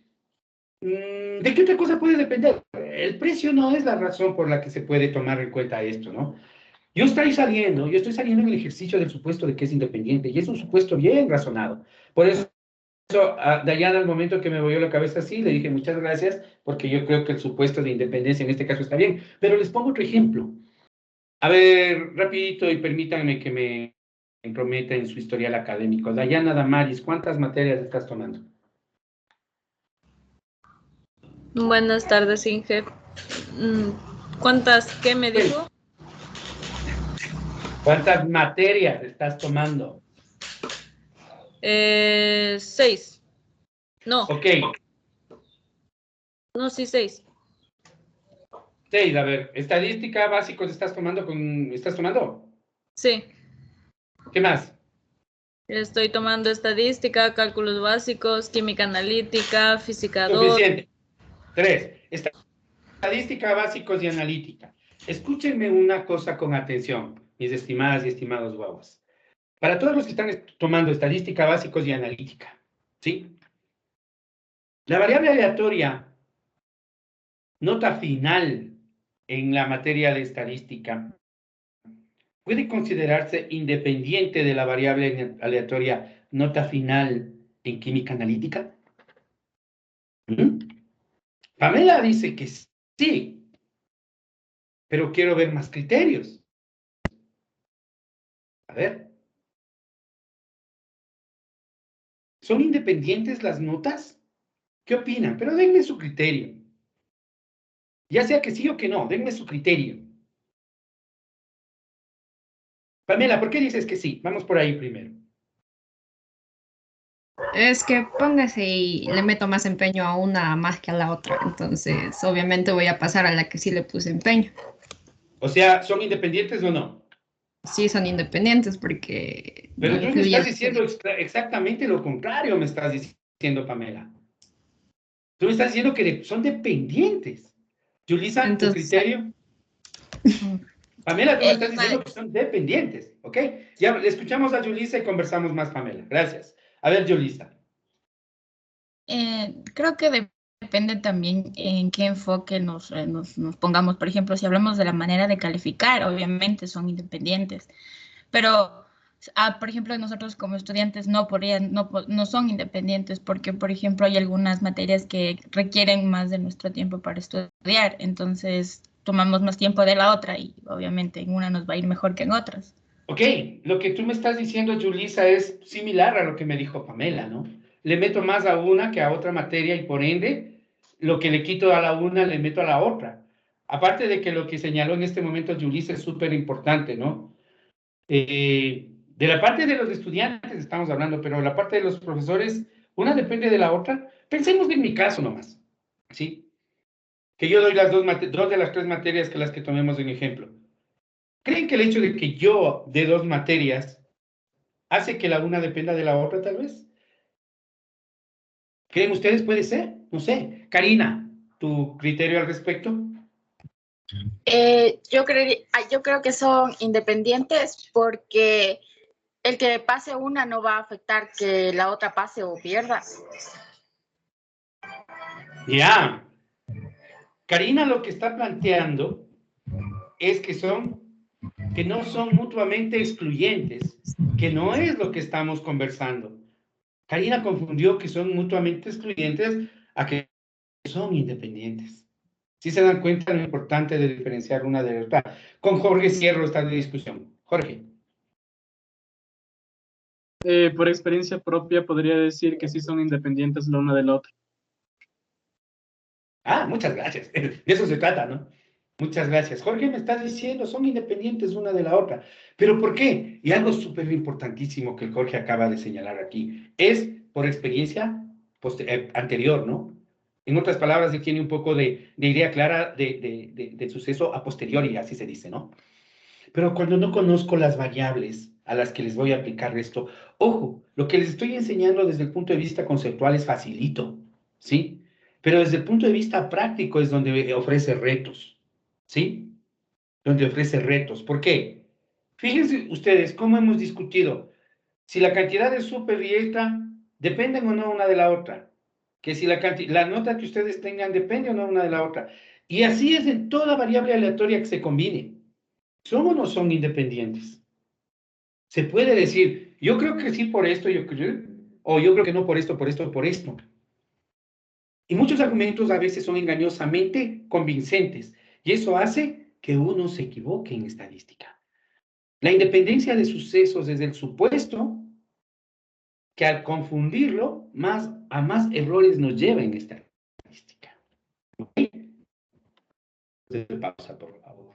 ¿de qué otra cosa puede depender? El precio no es la razón por la que se puede tomar en cuenta esto, ¿no? Yo estoy saliendo en el ejercicio del supuesto de que es independiente, y es un supuesto bien razonado. Por eso, a Dayana, al momento que me volvió la cabeza así, le dije muchas gracias, porque yo creo que el supuesto de independencia en este caso está bien. Pero les pongo otro ejemplo. A ver, rapidito, y permítanme que me entrometa en su historial académico. Dayana Damaris, ¿cuántas materias estás tomando? Buenas tardes, Inge. ¿Cuántas? ¿Qué me dijo? ¿Cuántas materias estás tomando? 6. No. Ok. No, sí, 6. 6, a ver, estadística básicos estás tomando? Sí. ¿Qué más? Estoy tomando estadística, cálculos básicos, química analítica, física 2. Suficiente. 3. Estadística básicos y analítica. Escúchenme una cosa con atención, mis estimadas y estimados guaguas. Para todos los que están tomando estadística básicos y analítica, ¿sí? La variable aleatoria, nota final en la materia de estadística, puede considerarse independiente de la variable aleatoria, nota final en química analítica. Pamela dice que sí, pero quiero ver más criterios. A ver. ¿Son independientes las notas? ¿Qué opinan? Pero denme su criterio. Ya sea que sí o que no, denme su criterio. Pamela, ¿por qué dices que sí? Vamos por ahí primero. Es que póngase y le meto más empeño a una más que a la otra, entonces obviamente voy a pasar a la que sí le puse empeño. O sea, ¿son independientes o no? Sí, son independientes porque... Pero no tú me incluye estás el- diciendo exactamente lo contrario, me estás diciendo, Pamela. Tú me estás diciendo que son dependientes. Yulisa, ¿tu Entonces- criterio? Pamela, tú me estás diciendo que son dependientes, ¿ok? Ya escuchamos a Yulisa y conversamos más, Pamela. Gracias. A ver, Yulisa. Creo que depende también en qué enfoque nos pongamos. Por ejemplo, si hablamos de la manera de calificar, obviamente son independientes, pero por ejemplo, nosotros como estudiantes no son independientes porque, por ejemplo, hay algunas materias que requieren más de nuestro tiempo para estudiar, entonces tomamos más tiempo de la otra y obviamente en una nos va a ir mejor que en otras. Ok, lo que tú me estás diciendo, Julissa, es similar a lo que me dijo Pamela, ¿no? Le meto más a una que a otra materia y por ende, lo que le quito a la una, le meto a la otra. Aparte de que lo que señaló en este momento Julissa es súper importante, ¿no? De la parte de los estudiantes estamos hablando, pero de la parte de los profesores, una depende de la otra. Pensemos en mi caso nomás, ¿sí? Que yo doy las dos de las tres materias que las que tomemos en ejemplo. ¿Creen que el hecho de que yo dé dos materias hace que la una dependa de la otra, tal vez? ¿Creen ustedes? Puede ser, no sé. Karina, ¿tu criterio al respecto? Yo creo que son independientes porque el que pase una no va a afectar que la otra pase o pierda. Ya. Karina lo que está planteando es que no son mutuamente excluyentes, que no es lo que estamos conversando. Karina confundió que son mutuamente excluyentes a que son independientes. Si se dan cuenta de lo importante de diferenciar una de la otra. Con Jorge cierro esta discusión. Jorge. Por experiencia propia podría decir que sí son independientes la una de la otra. Ah, muchas gracias. De eso se trata, ¿no? Muchas gracias. Jorge me está diciendo, son independientes una de la otra. ¿Pero por qué? Y algo súper importantísimo que el Jorge acaba de señalar aquí, es por experiencia anterior, ¿no? En otras palabras, él tiene un poco de idea clara del suceso a posteriori, así se dice, ¿no? Pero cuando no conozco las variables a las que les voy a aplicar esto, ojo, lo que les estoy enseñando desde el punto de vista conceptual es facilito, ¿sí? Pero desde el punto de vista práctico es donde ofrece retos, ¿sí? Donde ofrece retos. ¿Por qué? Fíjense ustedes cómo hemos discutido si la cantidad de súper y esta dependen o no una de la otra. Que si la nota que ustedes tengan depende o no una de la otra. Y así es en toda variable aleatoria que se combine. ¿Son o no son independientes? Se puede decir, yo creo que sí por esto, o yo creo que no por esto, por esto, por esto. Y muchos argumentos a veces son engañosamente convincentes, y eso hace que uno se equivoque en estadística. La independencia de sucesos es el supuesto que al confundirlo, a más errores nos lleva en estadística. ¿Ok? Pausa, por favor.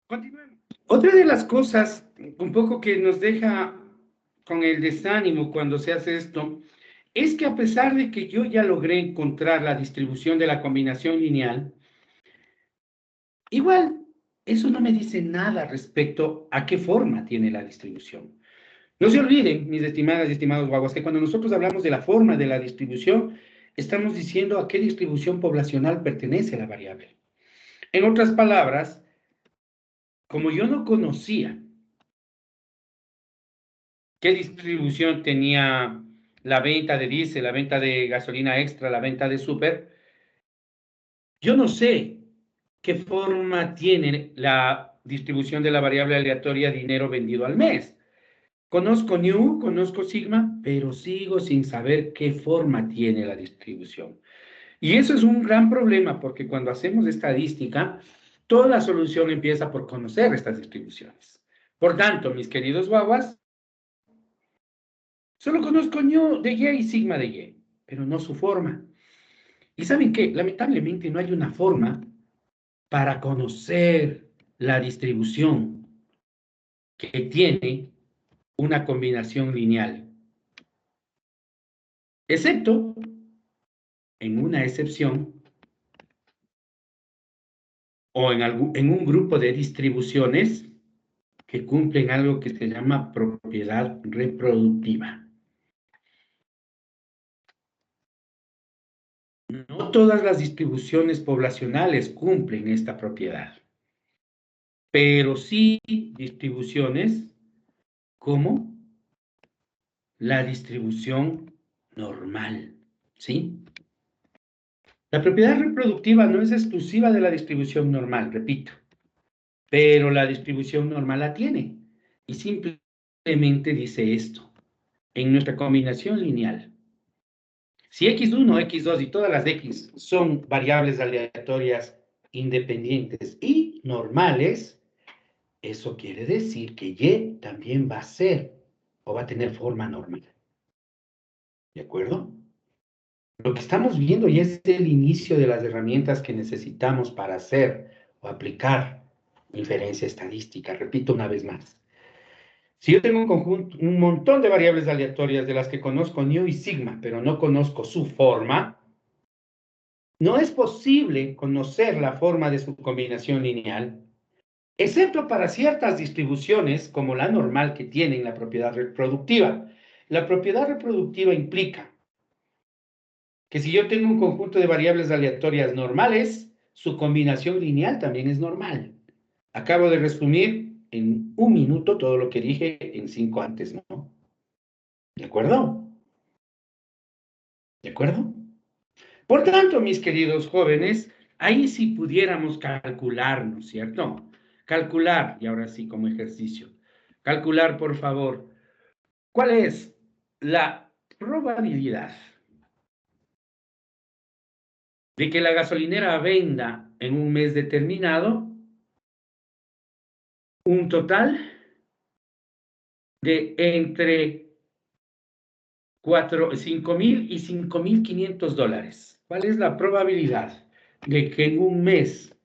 Continuemos. Otra de las cosas un poco que nos deja con el desánimo cuando se hace esto, es que a pesar de que yo ya logré encontrar la distribución de la combinación lineal, igual eso no me dice nada respecto a qué forma tiene la distribución. No se olviden, mis estimadas y estimados guaguas, que cuando nosotros hablamos de la forma de la distribución, estamos diciendo a qué distribución poblacional pertenece la variable. En otras palabras, como yo no conocía qué distribución tenía la venta de diésel, la venta de gasolina extra, la venta de súper, yo no sé qué forma tiene la distribución de la variable aleatoria dinero vendido al mes. Conozco New, conozco Sigma, pero sigo sin saber qué forma tiene la distribución. Y eso es un gran problema porque cuando hacemos estadística, toda la solución empieza por conocer estas distribuciones. Por tanto, mis queridos guaguas, solo conozco New de Y y Sigma de Y, pero no su forma. ¿Y saben qué? Lamentablemente no hay una forma para conocer la distribución que tiene una combinación lineal. Excepto en una excepción o en un grupo de distribuciones que cumplen algo que se llama propiedad reproductiva. No todas las distribuciones poblacionales cumplen esta propiedad, pero sí distribuciones como la distribución normal, ¿sí? La propiedad reproductiva no es exclusiva de la distribución normal, repito, pero la distribución normal la tiene. Y simplemente dice esto, en nuestra combinación lineal. Si x1, x2 y todas las x son variables aleatorias independientes y normales, eso quiere decir que y también va a ser o va a tener forma normal. ¿De acuerdo? Lo que estamos viendo ya es el inicio de las herramientas que necesitamos para hacer o aplicar inferencia estadística. Repito una vez más. Si yo tengo un montón de variables aleatorias de las que conozco New y Sigma, pero no conozco su forma, no es posible conocer la forma de su combinación lineal, excepto para ciertas distribuciones como la normal que tienen la propiedad reproductiva. La propiedad reproductiva implica que si yo tengo un conjunto de variables aleatorias normales, su combinación lineal también es normal. Acabo de resumir en un minuto todo lo que dije en 5 antes, ¿no? ¿De acuerdo? ¿De acuerdo? Por tanto, mis queridos jóvenes, ahí sí pudiéramos calcular, ¿no es cierto? Calcular, y ahora sí como ejercicio. Calcular, por favor, ¿cuál es la probabilidad de que la gasolinera venda en un mes determinado un total de entre 5,000 y 5,500 dólares? ¿Cuál es la probabilidad de que en un mes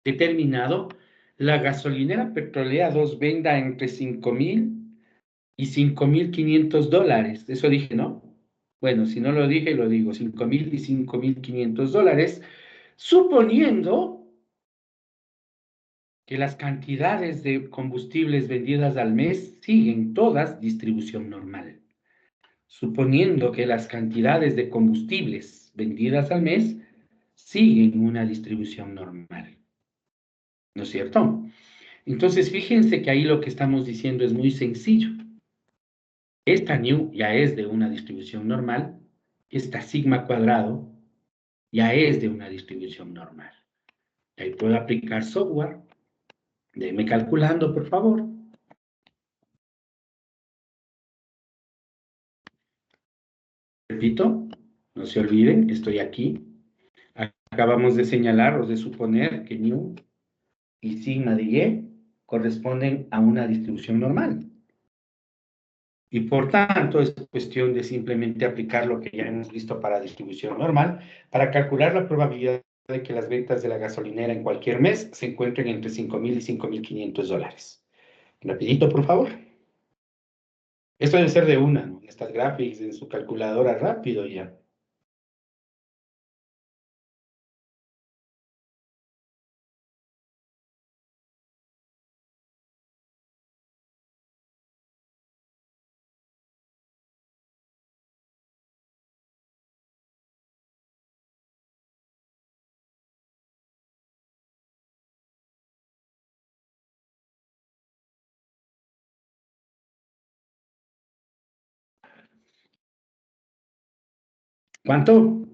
determinado la gasolinera Petrolea 2 venda entre 5,000 y 5,500 dólares? Eso dije, ¿no? Bueno, si no lo dije, lo digo, 5,000 y 5,500 dólares, suponiendo que las cantidades de combustibles vendidas al mes siguen todas distribución normal. Suponiendo que las cantidades de combustibles vendidas al mes siguen una distribución normal. ¿No es cierto? Entonces, fíjense que ahí lo que estamos diciendo es muy sencillo. Esta New ya es de una distribución normal, esta sigma cuadrado ya es de una distribución normal. Ahí puedo aplicar software. Déjenme calculando, por favor. Repito, no se olviden, estoy aquí. Acabamos de señalar o de suponer que New y sigma de Y corresponden a una distribución normal. Y por tanto, es cuestión de simplemente aplicar lo que ya hemos visto para distribución normal, para calcular la probabilidad de que las ventas de la gasolinera en cualquier mes se encuentren entre $5,000 y $5,500. Rapidito, por favor. Esto debe ser de una, ¿no? En estas graphics, en su calculadora, rápido ya. ¿Cuánto?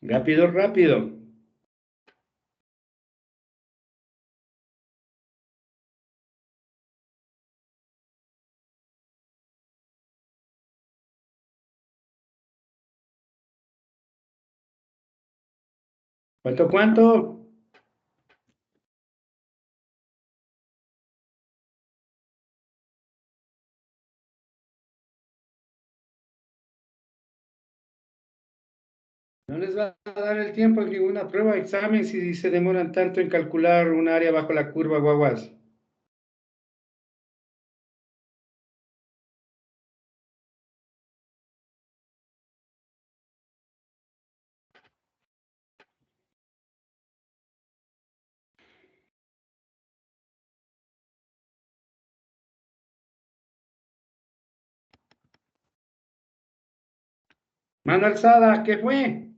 Rápido, rápido. ¿Cuánto, cuánto? No les va a dar el tiempo en ninguna prueba, examen, si se demoran tanto en calcular un área bajo la curva, guaguas. Mano alzada, ¿qué fue?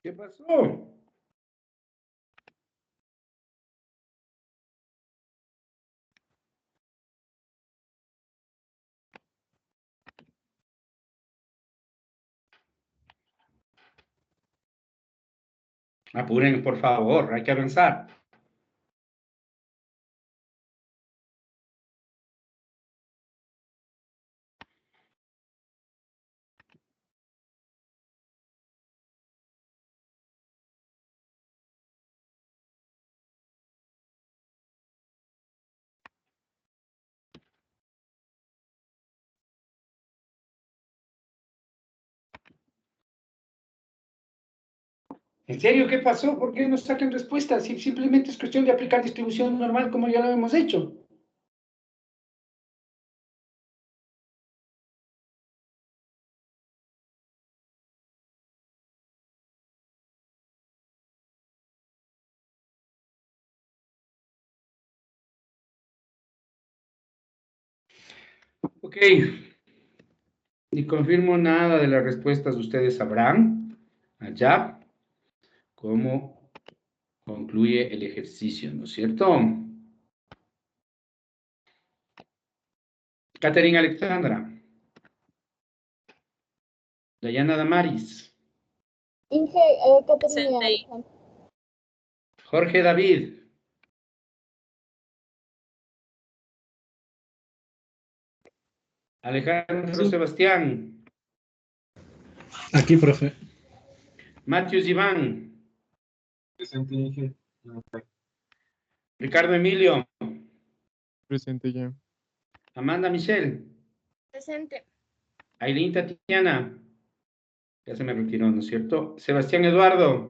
¿Qué pasó? Apuren, por favor, hay que avanzar. ¿En serio qué pasó? ¿Por qué no sacan respuestas? Si simplemente es cuestión de aplicar distribución normal como ya lo hemos hecho. Ok. Ni confirmo nada de las respuestas, ustedes sabrán allá cómo concluye el ejercicio, ¿no es cierto? Catherine Alexandra. Dayana Damaris. Inge, Caterina Alejandra. Jorge David. Alejandro Sebastián. Aquí, profe. Matthews Iván. Presente, Inge. Ricardo Emilio. Presente ya. Amanda Michelle. Presente. Aileen Tatiana. Ya se me retiró, ¿no es cierto? Sebastián Eduardo.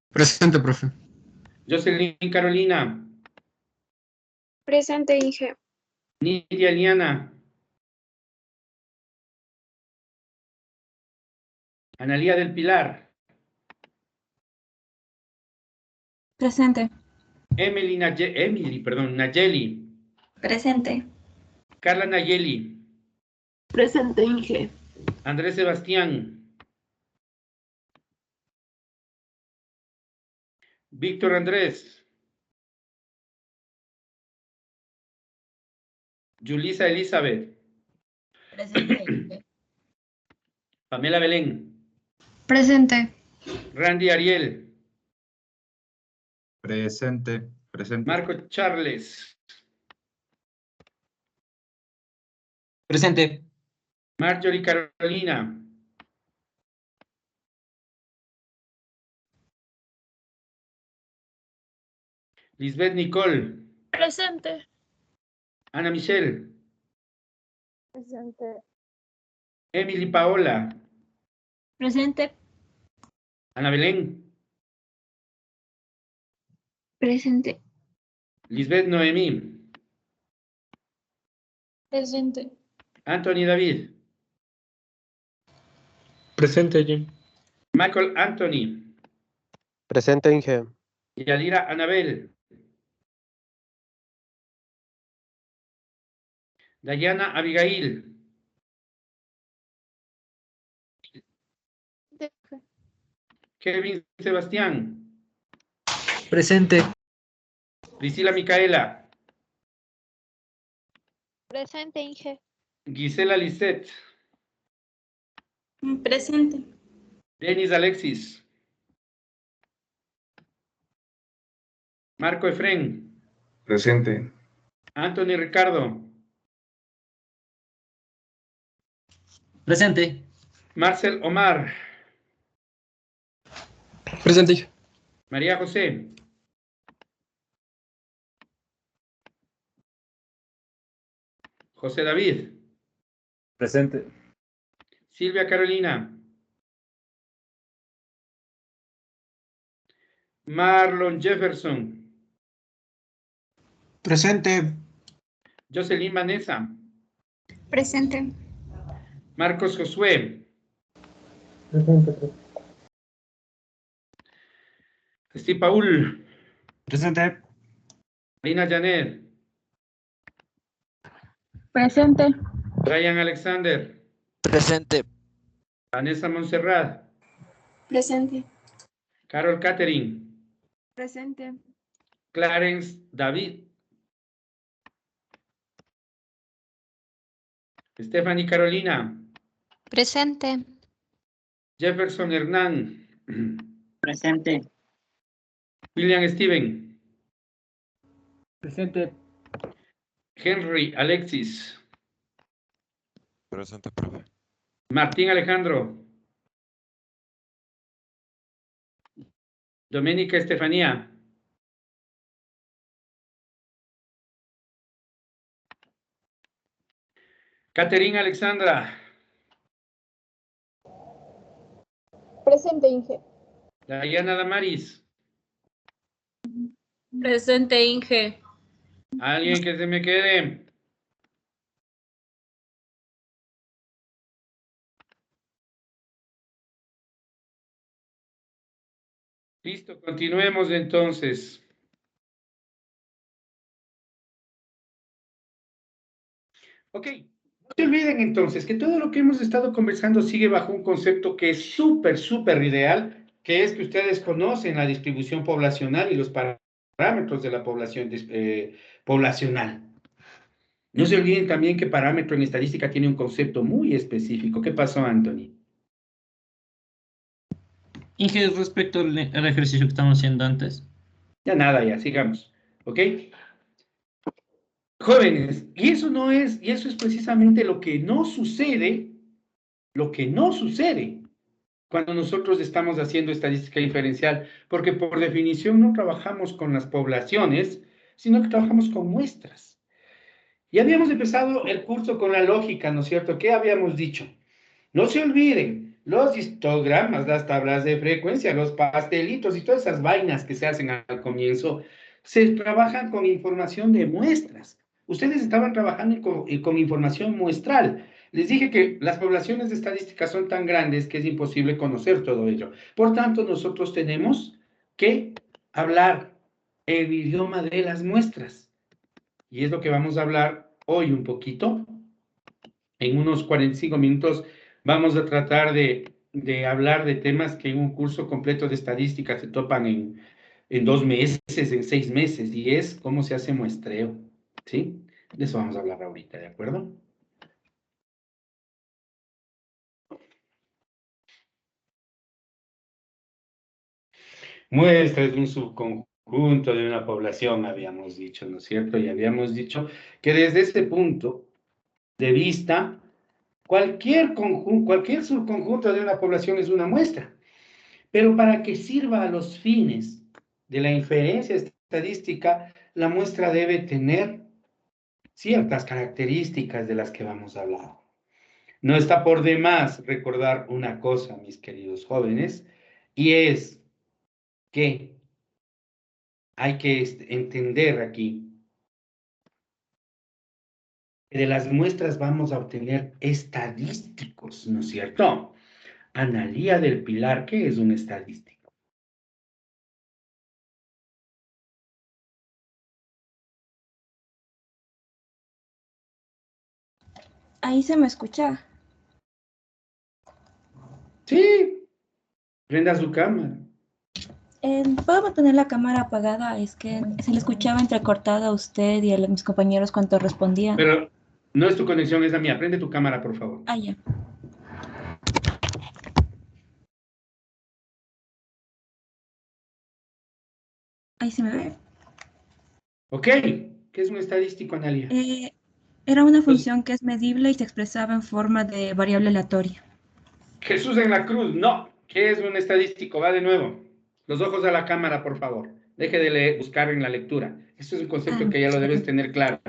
Presente, profe. Jocelyn Carolina. Presente, Inge. Nidia Liana. Analía del Pilar. Presente. Emily, Nayeli. Presente. Carla Nayeli. Presente, Inge. Andrés Sebastián. Víctor Andrés. Yulisa Elizabeth. Presente. Pamela Belén. Presente. Randy Ariel. Presente. Marco Charles. Presente. Marjorie Carolina. Lisbeth Nicole. Presente. Ana Michelle. Presente. Emily Paola. Presente. Ana Belén. Presente. Lisbeth Noemí. Presente. Anthony David. Presente, Jim. Michael Anthony. Presente, Inge. Yadira Anabel. Dayana Abigail. Kevin Sebastián. Presente. Priscila Micaela. Presente, Inge. Gisela Lisette. Presente. Denis Alexis. Marco Efren. Presente. Anthony Ricardo. Presente. Marcel Omar. Presente. María José. José David. Presente. Silvia Carolina. Marlon Jefferson. Presente. Jocelyn Vanessa. Presente. Marcos Josué. Presente. Steve Paul. Presente. Lina Janet. Presente. Ryan Alexander. Presente. Vanessa Montserrat. Presente. Carol Catherine. Presente. Clarence David. Stephanie Carolina. Presente. Jefferson Hernán. Presente. William Steven. Presente. Henry Alexis. Presente, profe. Martín Alejandro. Doménica Estefanía. Caterina Alexandra. Presente, Inge. Dayana Damaris. Presente, Inge. Alguien que se me quede. Listo, continuemos entonces. Ok, no te olviden entonces que todo lo que hemos estado conversando sigue bajo un concepto que es súper ideal, que es que ustedes conocen la distribución poblacional y los parámetros de la población poblacional. No se olviden también que parámetro en estadística tiene un concepto muy específico. ¿Qué pasó, Anthony? Inge, respecto al ejercicio que estamos haciendo antes. Ya nada, ya, sigamos. ¿Ok? Jóvenes, y eso es precisamente lo que no sucede cuando nosotros estamos haciendo estadística diferencial, porque por definición no trabajamos con las poblaciones, sino que trabajamos con muestras. Y habíamos empezado el curso con la lógica, ¿no es cierto? ¿Qué habíamos dicho? No se olviden, los histogramas, las tablas de frecuencia, los pastelitos y todas esas vainas que se hacen al comienzo, se trabajan con información de muestras. Ustedes estaban trabajando con información muestral. Les dije que las poblaciones de estadística son tan grandes que es imposible conocer todo ello. Por tanto, nosotros tenemos que hablar el idioma de las muestras. Y es lo que vamos a hablar hoy un poquito. En unos 45 minutos vamos a tratar de hablar de temas que en un curso completo de estadística se topan en 2 meses, en 6 meses, y es cómo se hace muestreo, ¿sí? De eso vamos a hablar ahorita, ¿de acuerdo? Muestra es un subconjunto conjunto de una población, habíamos dicho, ¿no es cierto? Y habíamos dicho que desde ese punto de vista, cualquier subconjunto de una población es una muestra. Pero para que sirva a los fines de la inferencia estadística, la muestra debe tener ciertas características de las que vamos a hablar. No está por demás recordar una cosa, mis queridos jóvenes, y es que hay que entender aquí que de las muestras vamos a obtener estadísticos, ¿no es cierto? Analía del Pilar, ¿qué es un estadístico? Ahí se me escucha. Sí, prenda su cámara. ¿Puedo mantener la cámara apagada? Es que se le escuchaba entrecortada a usted y a mis compañeros cuando respondían. Pero no es tu conexión, es la mía. Prende tu cámara, por favor. Ah, ya. Ahí se me ve. Ok, ¿qué es un estadístico, Analia? Era una función que es medible y se expresaba en forma de variable aleatoria. Jesús en la cruz, no. ¿Qué es un estadístico? Va de nuevo. Los ojos a la cámara, por favor. Deje de buscar en la lectura. Esto es un concepto que ya lo debes tener claro.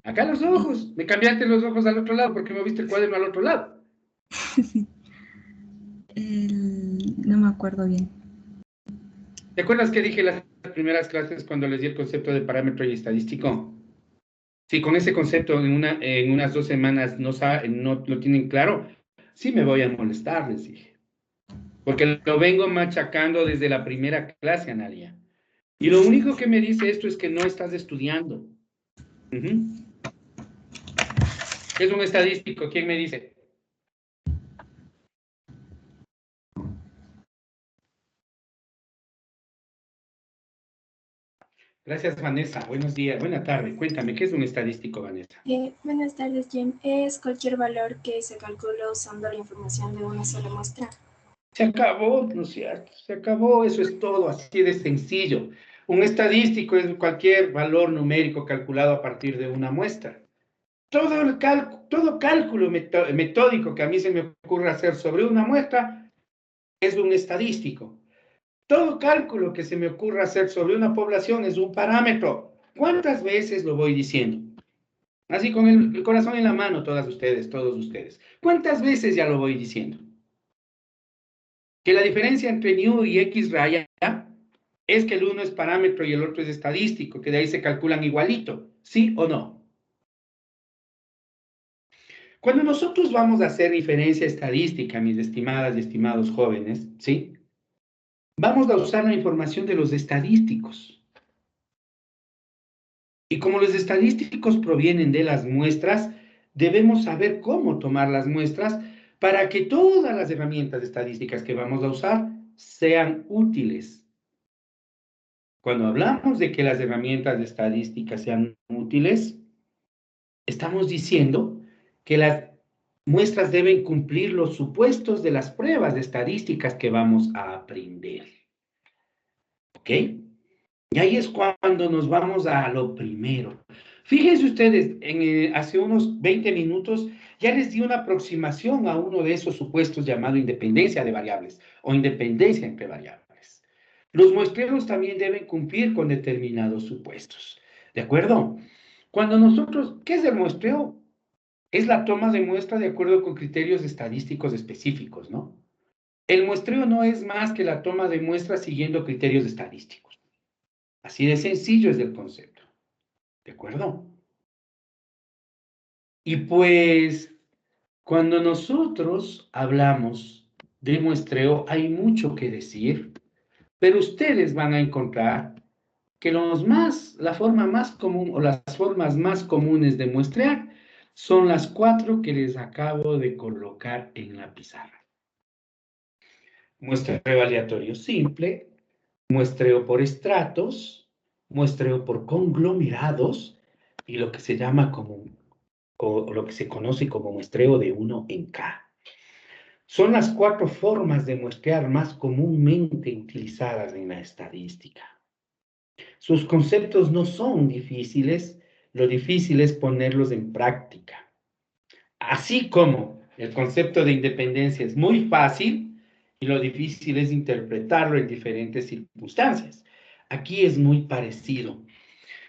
Acá los ojos. Me cambiaste los ojos al otro lado porque moviste el cuaderno al otro lado. No me acuerdo bien. ¿Te acuerdas que dije en las primeras clases cuando les di el concepto de parámetro y estadístico? Si con ese concepto en unas 2 semanas no lo tienen claro, sí me voy a molestar, les dije. Porque lo vengo machacando desde la primera clase, Analia. Y lo único que me dice esto es que no estás estudiando. ¿Qué es un estadístico? ¿Quién me dice? Gracias, Vanessa. Buenos días. Buena tarde. Cuéntame, ¿qué es un estadístico, Vanessa? Buenas tardes, Jim. Es cualquier valor que se calcula usando la información de una sola muestra. Se acabó, ¿no es cierto? Se acabó, eso es todo, así de sencillo. Un estadístico es cualquier valor numérico calculado a partir de una muestra. Todo cálculo metódico que a mí se me ocurra hacer sobre una muestra es un estadístico. Todo cálculo que se me ocurra hacer sobre una población es un parámetro. ¿Cuántas veces lo voy diciendo? Así con el corazón en la mano, todos ustedes. ¿Cuántas veces ya lo voy diciendo? Que la diferencia entre nu y x raya es que el uno es parámetro y el otro es estadístico, que de ahí se calculan igualito, ¿sí o no? Cuando nosotros vamos a hacer inferencia estadística, mis estimadas y estimados jóvenes, ¿sí? Vamos a usar la información de los estadísticos. Y como los estadísticos provienen de las muestras, debemos saber cómo tomar las muestras para que todas las herramientas estadísticas que vamos a usar sean útiles. Cuando hablamos de que las herramientas de estadística sean útiles, estamos diciendo que las muestras deben cumplir los supuestos de las pruebas de estadísticas que vamos a aprender. ¿Ok? Y ahí es cuando nos vamos a lo primero. Fíjense ustedes, hace unos 20 minutos ya les di una aproximación a uno de esos supuestos llamado independencia de variables o independencia entre variables. Los muestreos también deben cumplir con determinados supuestos. ¿De acuerdo? Cuando nosotros, ¿qué es el muestreo? Es la toma de muestra de acuerdo con criterios estadísticos específicos, ¿no? El muestreo no es más que la toma de muestras siguiendo criterios estadísticos. Así de sencillo es el concepto. ¿De acuerdo? Y pues, cuando nosotros hablamos de muestreo, hay mucho que decir, pero ustedes van a encontrar que la forma más común o las formas más comunes de muestrear son las 4 que les acabo de colocar en la pizarra. Muestreo aleatorio simple, muestreo por estratos, muestreo por conglomerados y lo que se llama o lo que se conoce como muestreo de 1 en K. Son las 4 formas de muestrear más comúnmente utilizadas en la estadística. Sus conceptos no son difíciles, lo difícil es ponerlos en práctica. Así como el concepto de independencia es muy fácil y lo difícil es interpretarlo en diferentes circunstancias. Aquí es muy parecido.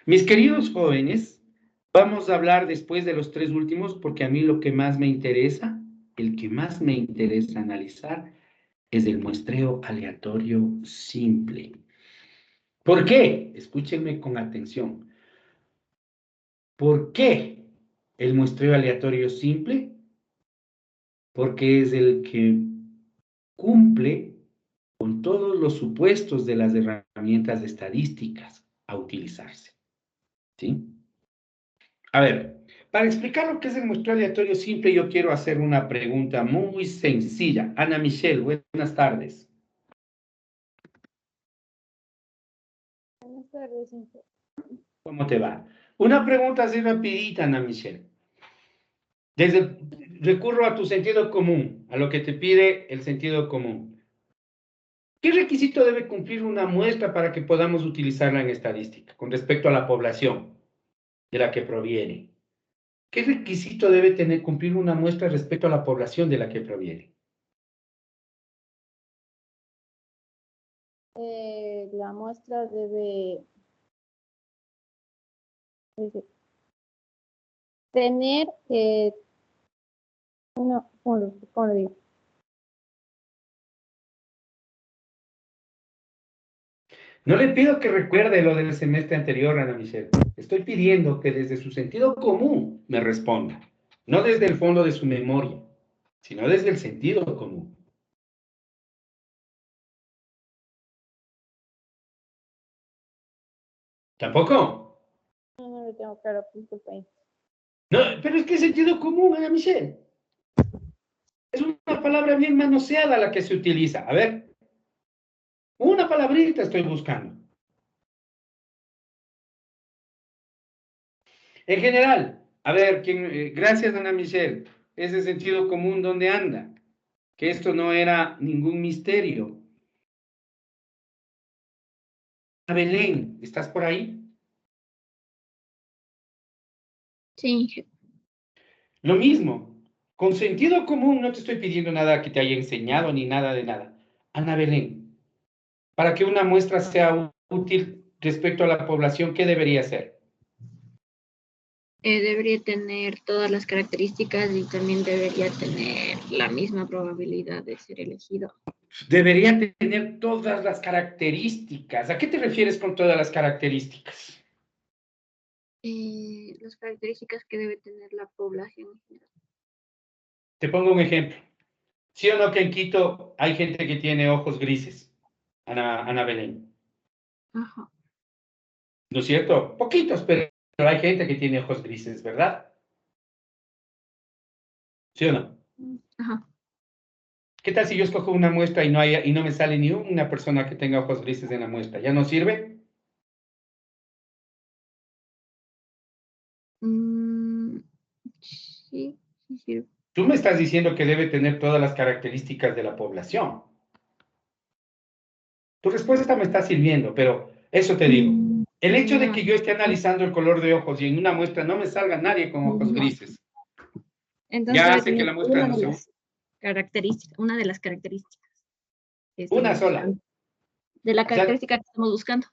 Mis queridos jóvenes, vamos a hablar después de los 3 últimos porque a mí lo que más me interesa, el que más me interesa analizar es el muestreo aleatorio simple. ¿Por qué? Escúchenme con atención. ¿Por qué el muestreo aleatorio simple? Porque es el que cumple con todos los supuestos de las herramientas estadísticas a utilizarse. ¿Sí? A ver, para explicar lo que es el muestreo aleatorio simple, yo quiero hacer una pregunta muy sencilla. Ana Michelle, buenas tardes. Buenas tardes, Inge. ¿Cómo te va? Una pregunta así rapidita, Ana Michelle. Recurro a tu sentido común, a lo que te pide el sentido común. ¿Qué requisito debe cumplir una muestra para que podamos utilizarla en estadística con respecto a la población de la que proviene? ¿Qué requisito debe cumplir una muestra respecto a la población de la que proviene? La muestra debe tener, ¿cómo lo digo? No le pido que recuerde lo del semestre anterior, Ana Michelle. Estoy pidiendo que desde su sentido común me responda. No desde el fondo de su memoria, sino desde el sentido común. ¿Tampoco? No lo tengo claro, disculpa. No, pero es que es sentido común, Ana Michelle. Es una palabra bien manoseada la que se utiliza. A ver, una palabrita estoy buscando. En general, a ver, gracias, Ana Michelle. Ese sentido común, ¿dónde anda? Que esto no era ningún misterio. Belén, ¿estás por ahí? Sí. Lo mismo, con sentido común no te estoy pidiendo nada que te haya enseñado ni nada de nada. Ana Belén, para que una muestra sea útil respecto a la población, ¿qué debería ser? Debería tener todas las características y también debería tener la misma probabilidad de ser elegido. Debería tener todas las características. ¿A qué te refieres con todas las características? Las características que debe tener la población en general. Te pongo un ejemplo. ¿Sí o no que en Quito hay gente que tiene ojos grises? Ana Belén. Ajá. ¿No es cierto? Poquitos, pero hay gente que tiene ojos grises, ¿verdad? ¿Sí o no? Ajá. ¿Qué tal si yo escojo una muestra y no me sale ni una persona que tenga ojos grises en la muestra? ¿Ya no sirve? Sí, sí sirve. Tú me estás diciendo que debe tener todas las características de la población. Tu respuesta me está sirviendo, pero eso te digo. El hecho de que yo esté analizando el color de ojos y en una muestra no me salga nadie con ojos grises, Entonces ya debe hace que tener la muestra no sea una de las características que una estamos sola. buscando. De la característica que estamos buscando.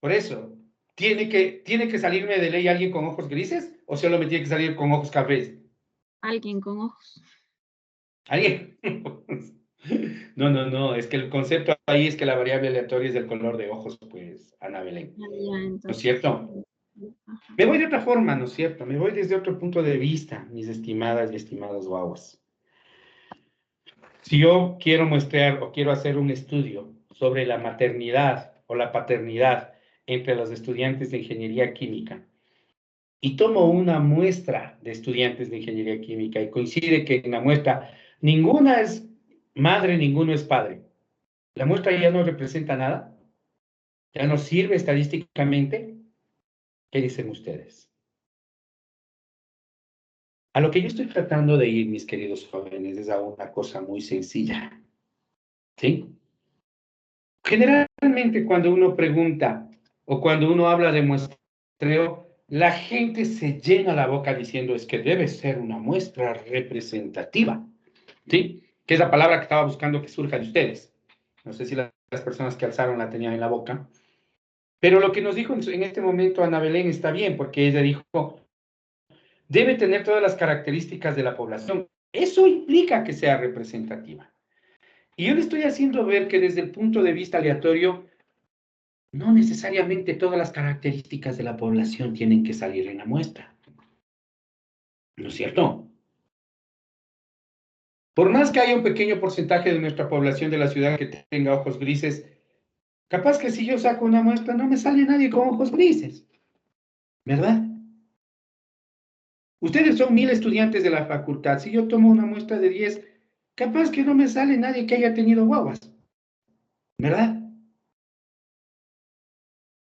Por eso, ¿tiene que salirme de ley alguien con ojos grises o solo me tiene que salir con ojos cafés? Alguien con ojos. ¿Alguien? No, es que el concepto ahí es que la variable aleatoria es del color de ojos, pues, Ana Belén. ¿No es cierto? Me voy de otra forma, ¿no es cierto? Me voy desde otro punto de vista, mis estimadas y estimados guaguas. Si yo quiero muestrear o quiero hacer un estudio sobre la maternidad o la paternidad entre los estudiantes de ingeniería química y tomo una muestra de estudiantes de ingeniería química y coincide que en la muestra ninguna es madre, ninguno es padre, ¿la muestra ya no representa nada? ¿Ya no sirve estadísticamente? ¿Qué dicen ustedes? A lo que yo estoy tratando de ir, mis queridos jóvenes, es a una cosa muy sencilla. ¿Sí? Generalmente cuando uno pregunta o cuando uno habla de muestreo, la gente se llena la boca diciendo es que debe ser una muestra representativa. ¿Sí? Que es la palabra que estaba buscando que surja de ustedes. No sé si las personas que alzaron la tenían en la boca. Pero lo que nos dijo en este momento Ana Belén está bien, porque ella dijo, debe tener todas las características de la población. Eso implica que sea representativa. Y yo le estoy haciendo ver que desde el punto de vista aleatorio, no necesariamente todas las características de la población tienen que salir en la muestra. ¿No es cierto? Por más que haya un pequeño porcentaje de nuestra población de la ciudad que tenga ojos grises, capaz que si yo saco una muestra no me sale nadie con ojos grises. ¿Verdad? Ustedes son 1000 estudiantes de la facultad. Si yo tomo una muestra de 10, capaz que no me sale nadie que haya tenido guaguas. ¿Verdad?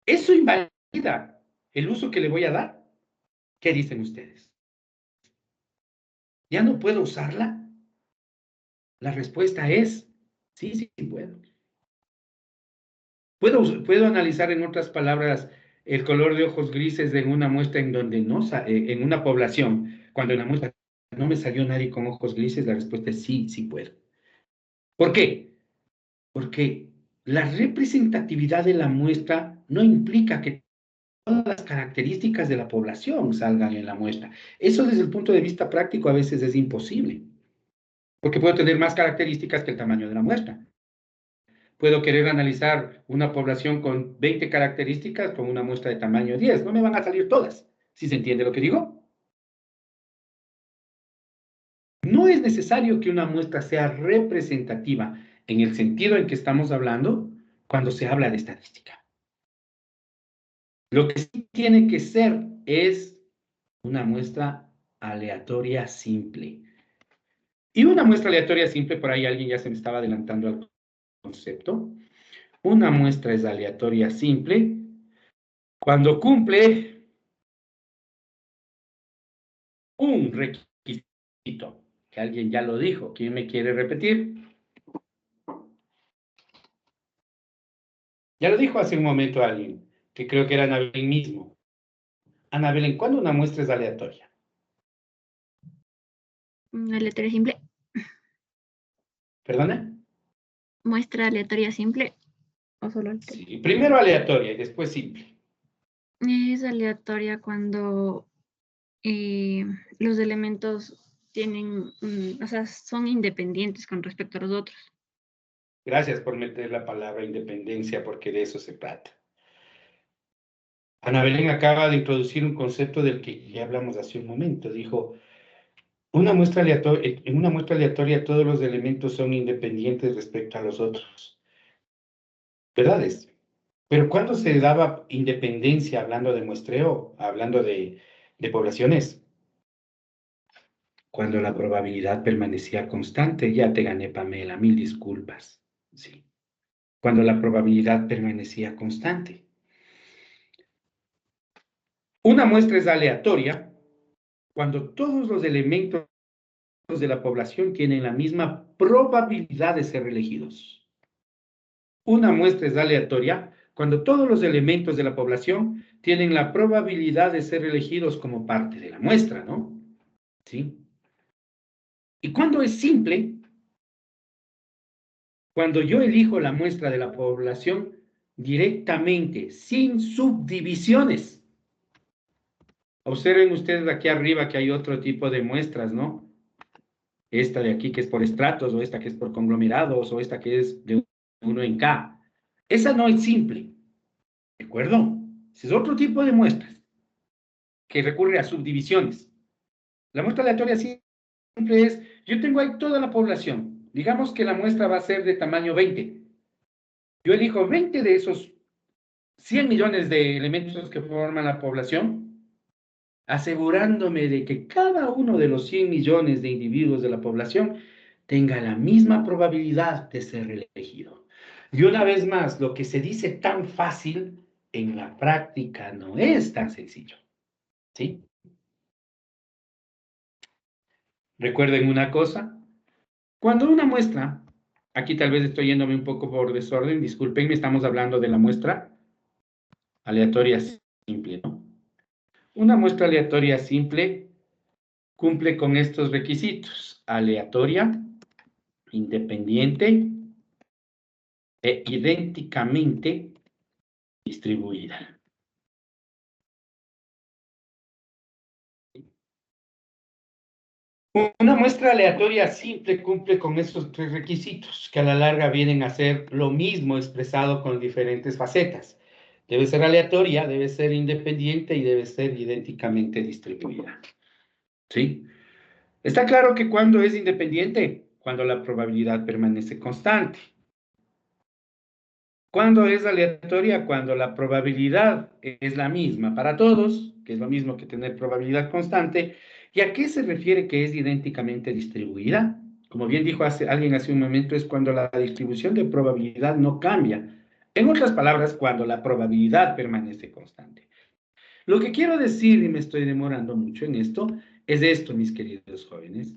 Eso invalida el uso que le voy a dar. ¿Qué dicen ustedes? ¿Ya no puedo usarla? La respuesta es, sí, sí puedo. Puedo analizar en otras palabras el color de ojos grises en una muestra en donde no, en una población, cuando en la muestra no me salió nadie con ojos grises, la respuesta es sí, sí puedo. ¿Por qué? Porque la representatividad de la muestra no implica que todas las características de la población salgan en la muestra. Eso desde el punto de vista práctico a veces es imposible, porque puedo tener más características que el tamaño de la muestra. Puedo querer analizar una población con 20 características con una muestra de tamaño 10. No me van a salir todas. ¿Sí se entiende lo que digo? No es necesario que una muestra sea representativa en el sentido en que estamos hablando cuando se habla de estadística. Lo que sí tiene que ser es una muestra aleatoria simple. Y una muestra aleatoria simple, por ahí alguien ya se me estaba adelantando al concepto. Una muestra es aleatoria simple cuando cumple un requisito, que alguien ya lo dijo. ¿Quién me quiere repetir? Ya lo dijo hace un momento alguien, que creo que era Ana Belén mismo. Ana Belén, ¿cuándo una muestra es aleatoria? Aleatoria simple. ¿Perdona? Muestra aleatoria simple. O solo aleatoria. Sí, primero aleatoria y después simple. Es aleatoria cuando los elementos tienen, o sea, son independientes con respecto a los otros. Gracias por meter la palabra independencia, porque de eso se trata. Ana Belén acaba de introducir un concepto del que ya hablamos hace un momento. Dijo, en una muestra aleatoria todos los elementos son independientes respecto a los otros. ¿Verdades? Pero ¿cuándo se daba independencia hablando de muestreo, hablando de poblaciones? Cuando la probabilidad permanecía constante. Ya te gané, Pamela, 1000 disculpas. Sí. Cuando la probabilidad permanecía constante. Una muestra es aleatoria cuando todos los elementos de la población tienen la misma probabilidad de ser elegidos. Una muestra es aleatoria cuando todos los elementos de la población tienen la probabilidad de ser elegidos como parte de la muestra, ¿no? ¿Sí? ¿Y cuándo es simple? Cuando yo elijo la muestra de la población directamente, sin subdivisiones. Observen ustedes aquí arriba que hay otro tipo de muestras, ¿no? Esta de aquí que es por estratos, o esta que es por conglomerados, o esta que es de 1 en K. Esa no es simple, ¿de acuerdo? Ese es otro tipo de muestras que recurre a subdivisiones. La muestra aleatoria simple es, yo tengo ahí toda la población. Digamos que la muestra va a ser de tamaño 20. Yo elijo 20 de esos 100 millones de elementos que forman la población, asegurándome de que cada uno de los 100 millones de individuos de la población tenga la misma probabilidad de ser elegido. Y una vez más, lo que se dice tan fácil, en la práctica no es tan sencillo. ¿Sí? Recuerden una cosa, cuando una muestra, aquí tal vez estoy yéndome un poco por desorden, discúlpenme, estamos hablando de la muestra aleatoria simple, ¿no? Una muestra aleatoria simple cumple con estos requisitos: aleatoria, independiente e idénticamente distribuida. Una muestra aleatoria simple cumple con estos tres requisitos, que a la larga vienen a ser lo mismo expresado con diferentes facetas. Debe ser aleatoria, debe ser independiente y debe ser idénticamente distribuida. ¿Sí? Está claro que cuando es independiente, cuando la probabilidad permanece constante. Cuando es aleatoria, cuando la probabilidad es la misma para todos, que es lo mismo que tener probabilidad constante. ¿Y a qué se refiere que es idénticamente distribuida? Como bien dijo alguien hace un momento, es cuando la distribución de probabilidad no cambia. En otras palabras, cuando la probabilidad permanece constante. Lo que quiero decir, y me estoy demorando mucho en esto, es esto, mis queridos jóvenes,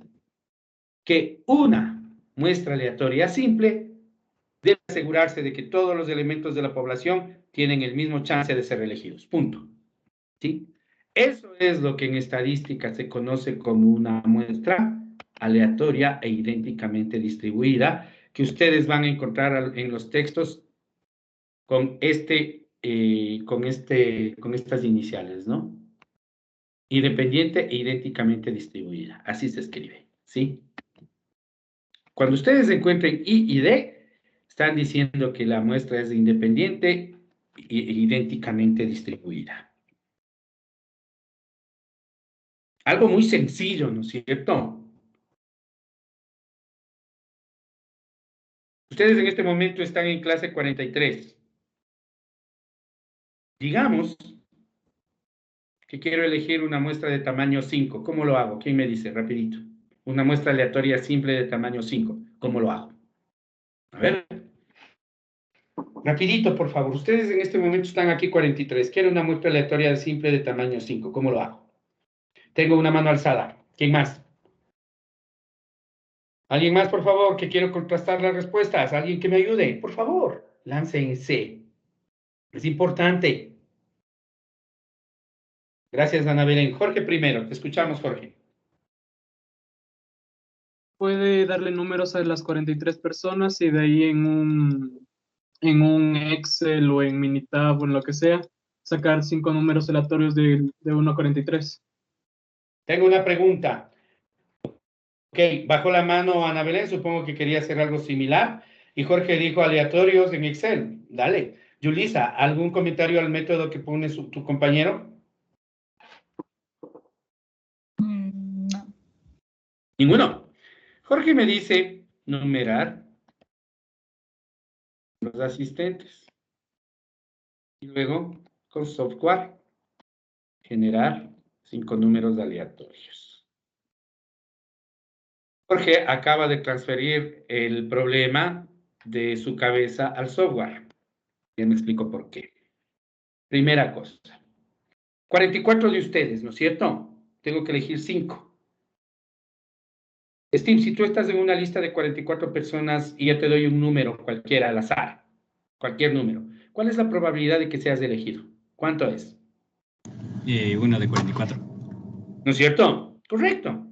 que una muestra aleatoria simple debe asegurarse de que todos los elementos de la población tienen el mismo chance de ser elegidos. Punto. ¿Sí? Eso es lo que en estadística se conoce como una muestra aleatoria e idénticamente distribuida, que ustedes van a encontrar en los textos con estas iniciales, ¿no? Independiente e idénticamente distribuida. Así se escribe, ¿sí? Cuando ustedes encuentren I y D, están diciendo que la muestra es independiente e idénticamente distribuida. Algo muy sencillo, ¿no es cierto? Ustedes en este momento están en clase 43. Digamos que quiero elegir una muestra de tamaño 5. ¿Cómo lo hago? ¿Quién me dice? Rapidito. Una muestra aleatoria simple de tamaño 5. ¿Cómo lo hago? A ver. Rapidito, por favor. Ustedes en este momento están aquí 43. Quiero una muestra aleatoria simple de tamaño 5. ¿Cómo lo hago? Tengo una mano alzada. ¿Quién más? ¿Alguien más, por favor, que quiero contrastar las respuestas? ¿Alguien que me ayude? Por favor, láncense. Es importante. Gracias, Ana Belén. Jorge primero. Te escuchamos, Jorge. Puede darle números a las 43 personas y de ahí en un Excel o en Minitab o en lo que sea, sacar 5 números aleatorios de 1 a 43. Tengo una pregunta. Ok, bajó la mano Ana Belén, supongo que quería hacer algo similar. Y Jorge dijo aleatorios en Excel. Dale. Yulisa, ¿algún comentario al método que pone tu compañero? No. Ninguno. Jorge me dice numerar los asistentes. Y luego, con software, generar 5 números aleatorios. Jorge acaba de transferir el problema de su cabeza al software. Ya me explico por qué. Primera cosa. 44 de ustedes, ¿no es cierto? Tengo que elegir 5. Steve, si tú estás en una lista de 44 personas y yo te doy un número cualquiera al azar, cualquier número, ¿cuál es la probabilidad de que seas elegido? ¿Cuánto es? 1 de 44. ¿No es cierto? Correcto.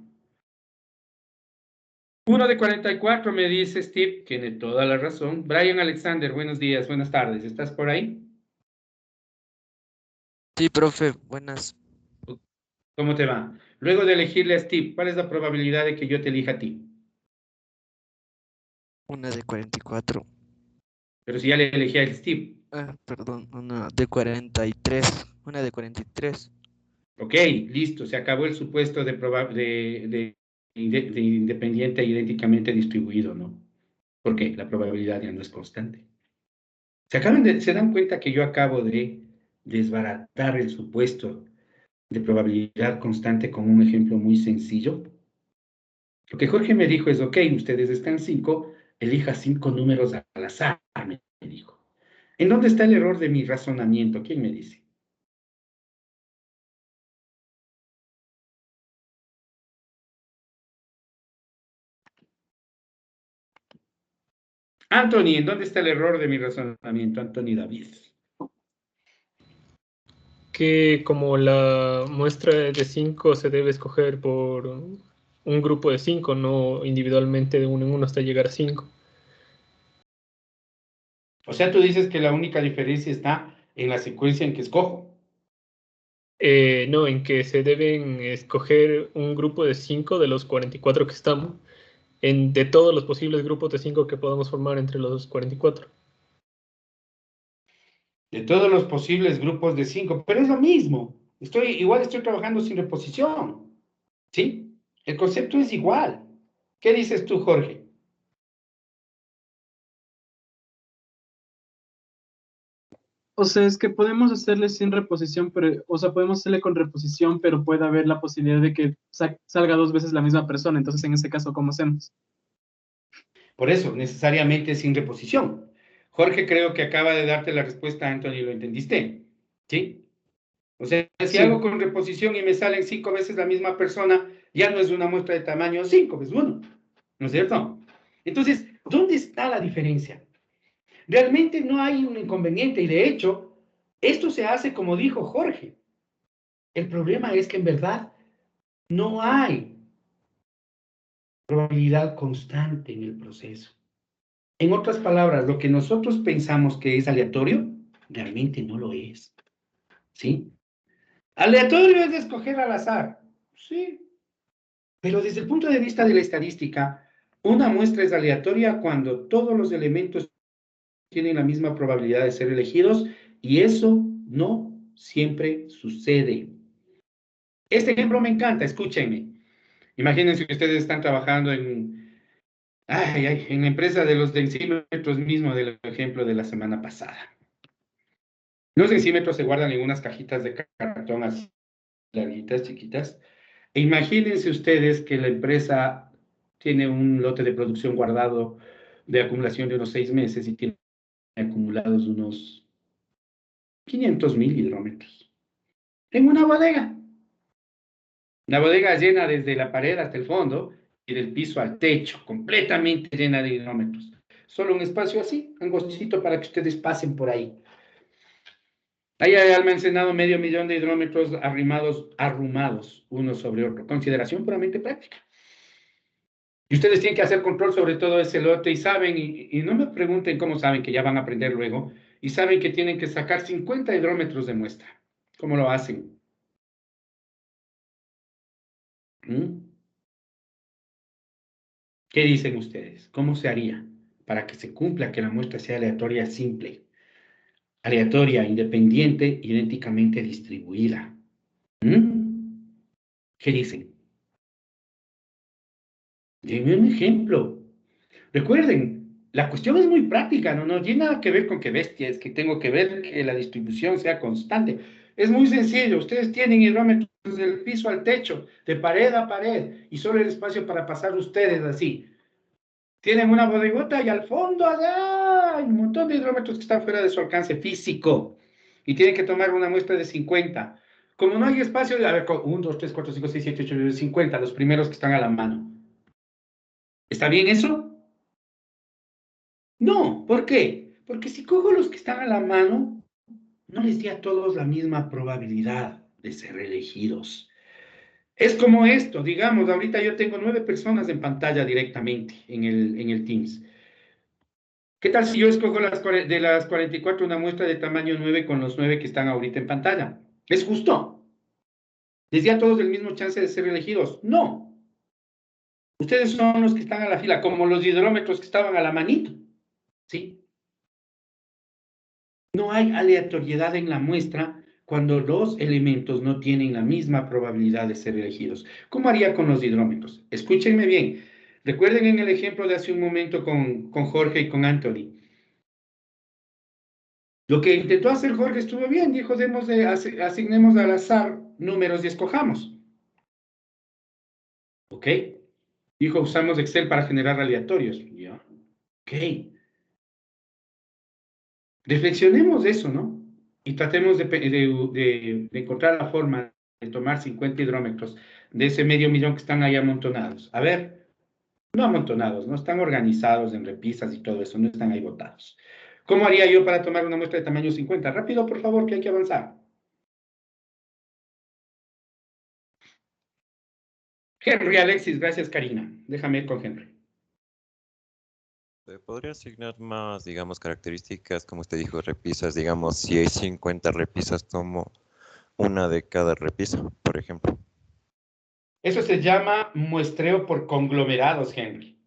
1 de 44 me dice Steve, tiene toda la razón. Brian Alexander, buenos días, buenas tardes. ¿Estás por ahí? Sí, profe, buenas. ¿Cómo te va? Luego de elegirle a Steve, ¿cuál es la probabilidad de que yo te elija a ti? 1 de 44. Pero si ya le elegí a Steve. Perdón, 1 de 43. 1 de 43. Ok, listo, se acabó el supuesto de independiente e idénticamente distribuido, ¿no? Porque la probabilidad ya no es constante. ¿Se dan cuenta que yo acabo de desbaratar el supuesto de probabilidad constante con un ejemplo muy sencillo? Lo que Jorge me dijo es, ok, ustedes están 5, elija 5 números al azar, me dijo. ¿En dónde está el error de mi razonamiento? ¿Quién me dice? Anthony, ¿en dónde está el error de mi razonamiento, Anthony David? Que como la muestra de 5 se debe escoger por un grupo de 5, no individualmente de uno en uno hasta llegar a 5. O sea, tú dices que la única diferencia está en la secuencia en que escojo. No, en que se deben escoger un grupo de 5 de los 44 que estamos, de todos los posibles grupos de 5 que podamos formar entre los 44. De todos los posibles grupos de 5, pero es lo mismo. Igual estoy trabajando sin reposición. ¿Sí? El concepto es igual. ¿Qué dices tú, Jorge? O sea, es que podemos hacerle sin reposición, pero, o sea, podemos hacerle con reposición, pero puede haber la posibilidad de que salga 2 veces la misma persona. Entonces, en ese caso, ¿cómo hacemos? Por eso, necesariamente sin reposición. Jorge, creo que acaba de darte la respuesta, Anthony, ¿lo entendiste? ¿Sí? O sea, si hago con reposición y me salen 5 veces la misma persona, ya no es una muestra de tamaño 5, es 1. ¿No es cierto? Entonces, ¿dónde está la diferencia? Realmente no hay un inconveniente y de hecho, esto se hace como dijo Jorge. El problema es que en verdad no hay probabilidad constante en el proceso. En otras palabras, lo que nosotros pensamos que es aleatorio, realmente no lo es. ¿Sí? Aleatorio es de escoger al azar. Sí. Pero desde el punto de vista de la estadística, una muestra es aleatoria cuando todos los elementos tienen la misma probabilidad de ser elegidos y eso no siempre sucede. Este ejemplo me encanta, escúchenme. Imagínense que ustedes están trabajando en la empresa de los densímetros mismo del ejemplo de la semana pasada. Los densímetros se guardan en unas cajitas de cartón así, larguitas, chiquitas. E imagínense ustedes que la empresa tiene un lote de producción guardado de acumulación de unos 6 meses y tiene acumulados unos 500.000 hidrómetros. En una bodega. La bodega llena desde la pared hasta el fondo y del piso al techo, completamente llena de hidrómetros. Solo un espacio así, angostito para que ustedes pasen por ahí. Ahí hay almacenado 500.000 de hidrómetros arrumados uno sobre otro. Consideración puramente práctica. Y ustedes tienen que hacer control sobre todo ese lote y saben, y no me pregunten cómo saben, que ya van a aprender luego, y saben que tienen que sacar 50 hidrómetros de muestra. ¿Cómo lo hacen? ¿Qué dicen ustedes? ¿Cómo se haría para que se cumpla que la muestra sea aleatoria simple? Aleatoria, independiente, idénticamente distribuida. ¿Qué dicen? Denme un ejemplo. Recuerden, la cuestión es muy práctica, no tiene nada que ver con que bestia, es que tengo que ver que la distribución sea constante. Es muy sencillo, ustedes tienen hidrómetros del piso al techo, de pared a pared, y solo el espacio para pasar ustedes así. Tienen una bodegota y al fondo allá hay un montón de hidrómetros que están fuera de su alcance físico, y tienen que tomar una muestra de 50. Como no hay espacio, a ver, 1, 2, 3, 4, 5, 6, 7, 8, 9, 50, los primeros que están a la mano. ¿Está bien eso? No, ¿por qué? Porque si cojo los que están a la mano, no les di a todos la misma probabilidad de ser elegidos. Es como esto, digamos, ahorita yo tengo 9 personas en pantalla directamente en el Teams. ¿Qué tal si yo escojo de las 44 una muestra de tamaño 9 con los 9 que están ahorita en pantalla? ¿Es justo? ¿Les di a todos el mismo chance de ser elegidos? No. Ustedes son los que están a la fila, como los hidrómetros que estaban a la manito. ¿Sí? No hay aleatoriedad en la muestra cuando los elementos no tienen la misma probabilidad de ser elegidos. ¿Cómo haría con los hidrómetros? Escúchenme bien. Recuerden en el ejemplo de hace un momento con Jorge y con Anthony. Lo que intentó hacer Jorge estuvo bien. Dijo, asignemos al azar números y escojamos. ¿Ok? Dijo, usamos Excel para generar aleatorios. ¿Ya? Ok. Reflexionemos eso, ¿no? Y tratemos de encontrar la forma de tomar 50 hidrómetros de ese 500.000 que están ahí amontonados. A ver, No amontonados, no están organizados en repisas y todo eso, no están ahí botados. ¿Cómo haría yo para tomar una muestra de tamaño 50? Rápido, por favor, que hay que avanzar. Henry, Alexis, gracias, Karina. Déjame ir con Henry. ¿Se podría asignar más, digamos, características, como usted dijo, repisas? Digamos, si hay 50 repisas, tomo una de cada repisa, por ejemplo. Eso se llama muestreo por conglomerados, Henry.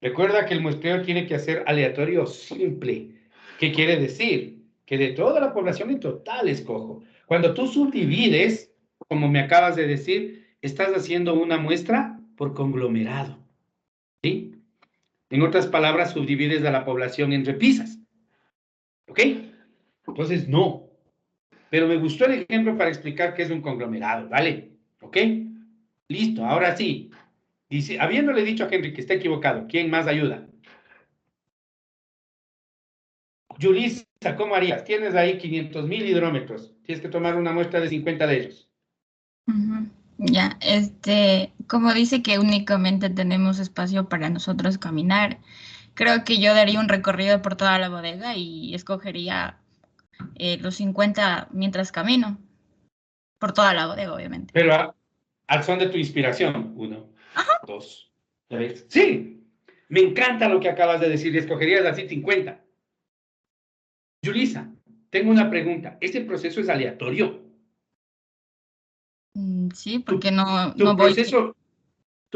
Recuerda que el muestreo tiene que ser aleatorio simple. ¿Qué quiere decir? Que de toda la población en total escojo. Cuando tú subdivides, como me acabas de decir, estás haciendo una muestra por conglomerado. ¿Sí? En otras palabras, subdivides a la población en repisas. ¿Ok? Entonces, no. Pero me gustó el ejemplo para explicar qué es un conglomerado, ¿vale? ¿Ok? Listo, ahora sí. Dice, habiéndole dicho a Henry que está equivocado, ¿quién más ayuda? Yulisa, ¿cómo harías? Tienes ahí 500,000 hidrómetros. Tienes que tomar una muestra de 50 de ellos. Ya, como dice que únicamente tenemos espacio para nosotros caminar, creo que yo daría un recorrido por toda la bodega y escogería los 50 mientras camino. Por toda la bodega, obviamente. Pero al son de tu inspiración. 1, 2, 3. Sí, me encanta lo que acabas de decir. Escogerías así 50. Yulisa, tengo una pregunta. ¿Este proceso es aleatorio? Sí, porque no Tu voy...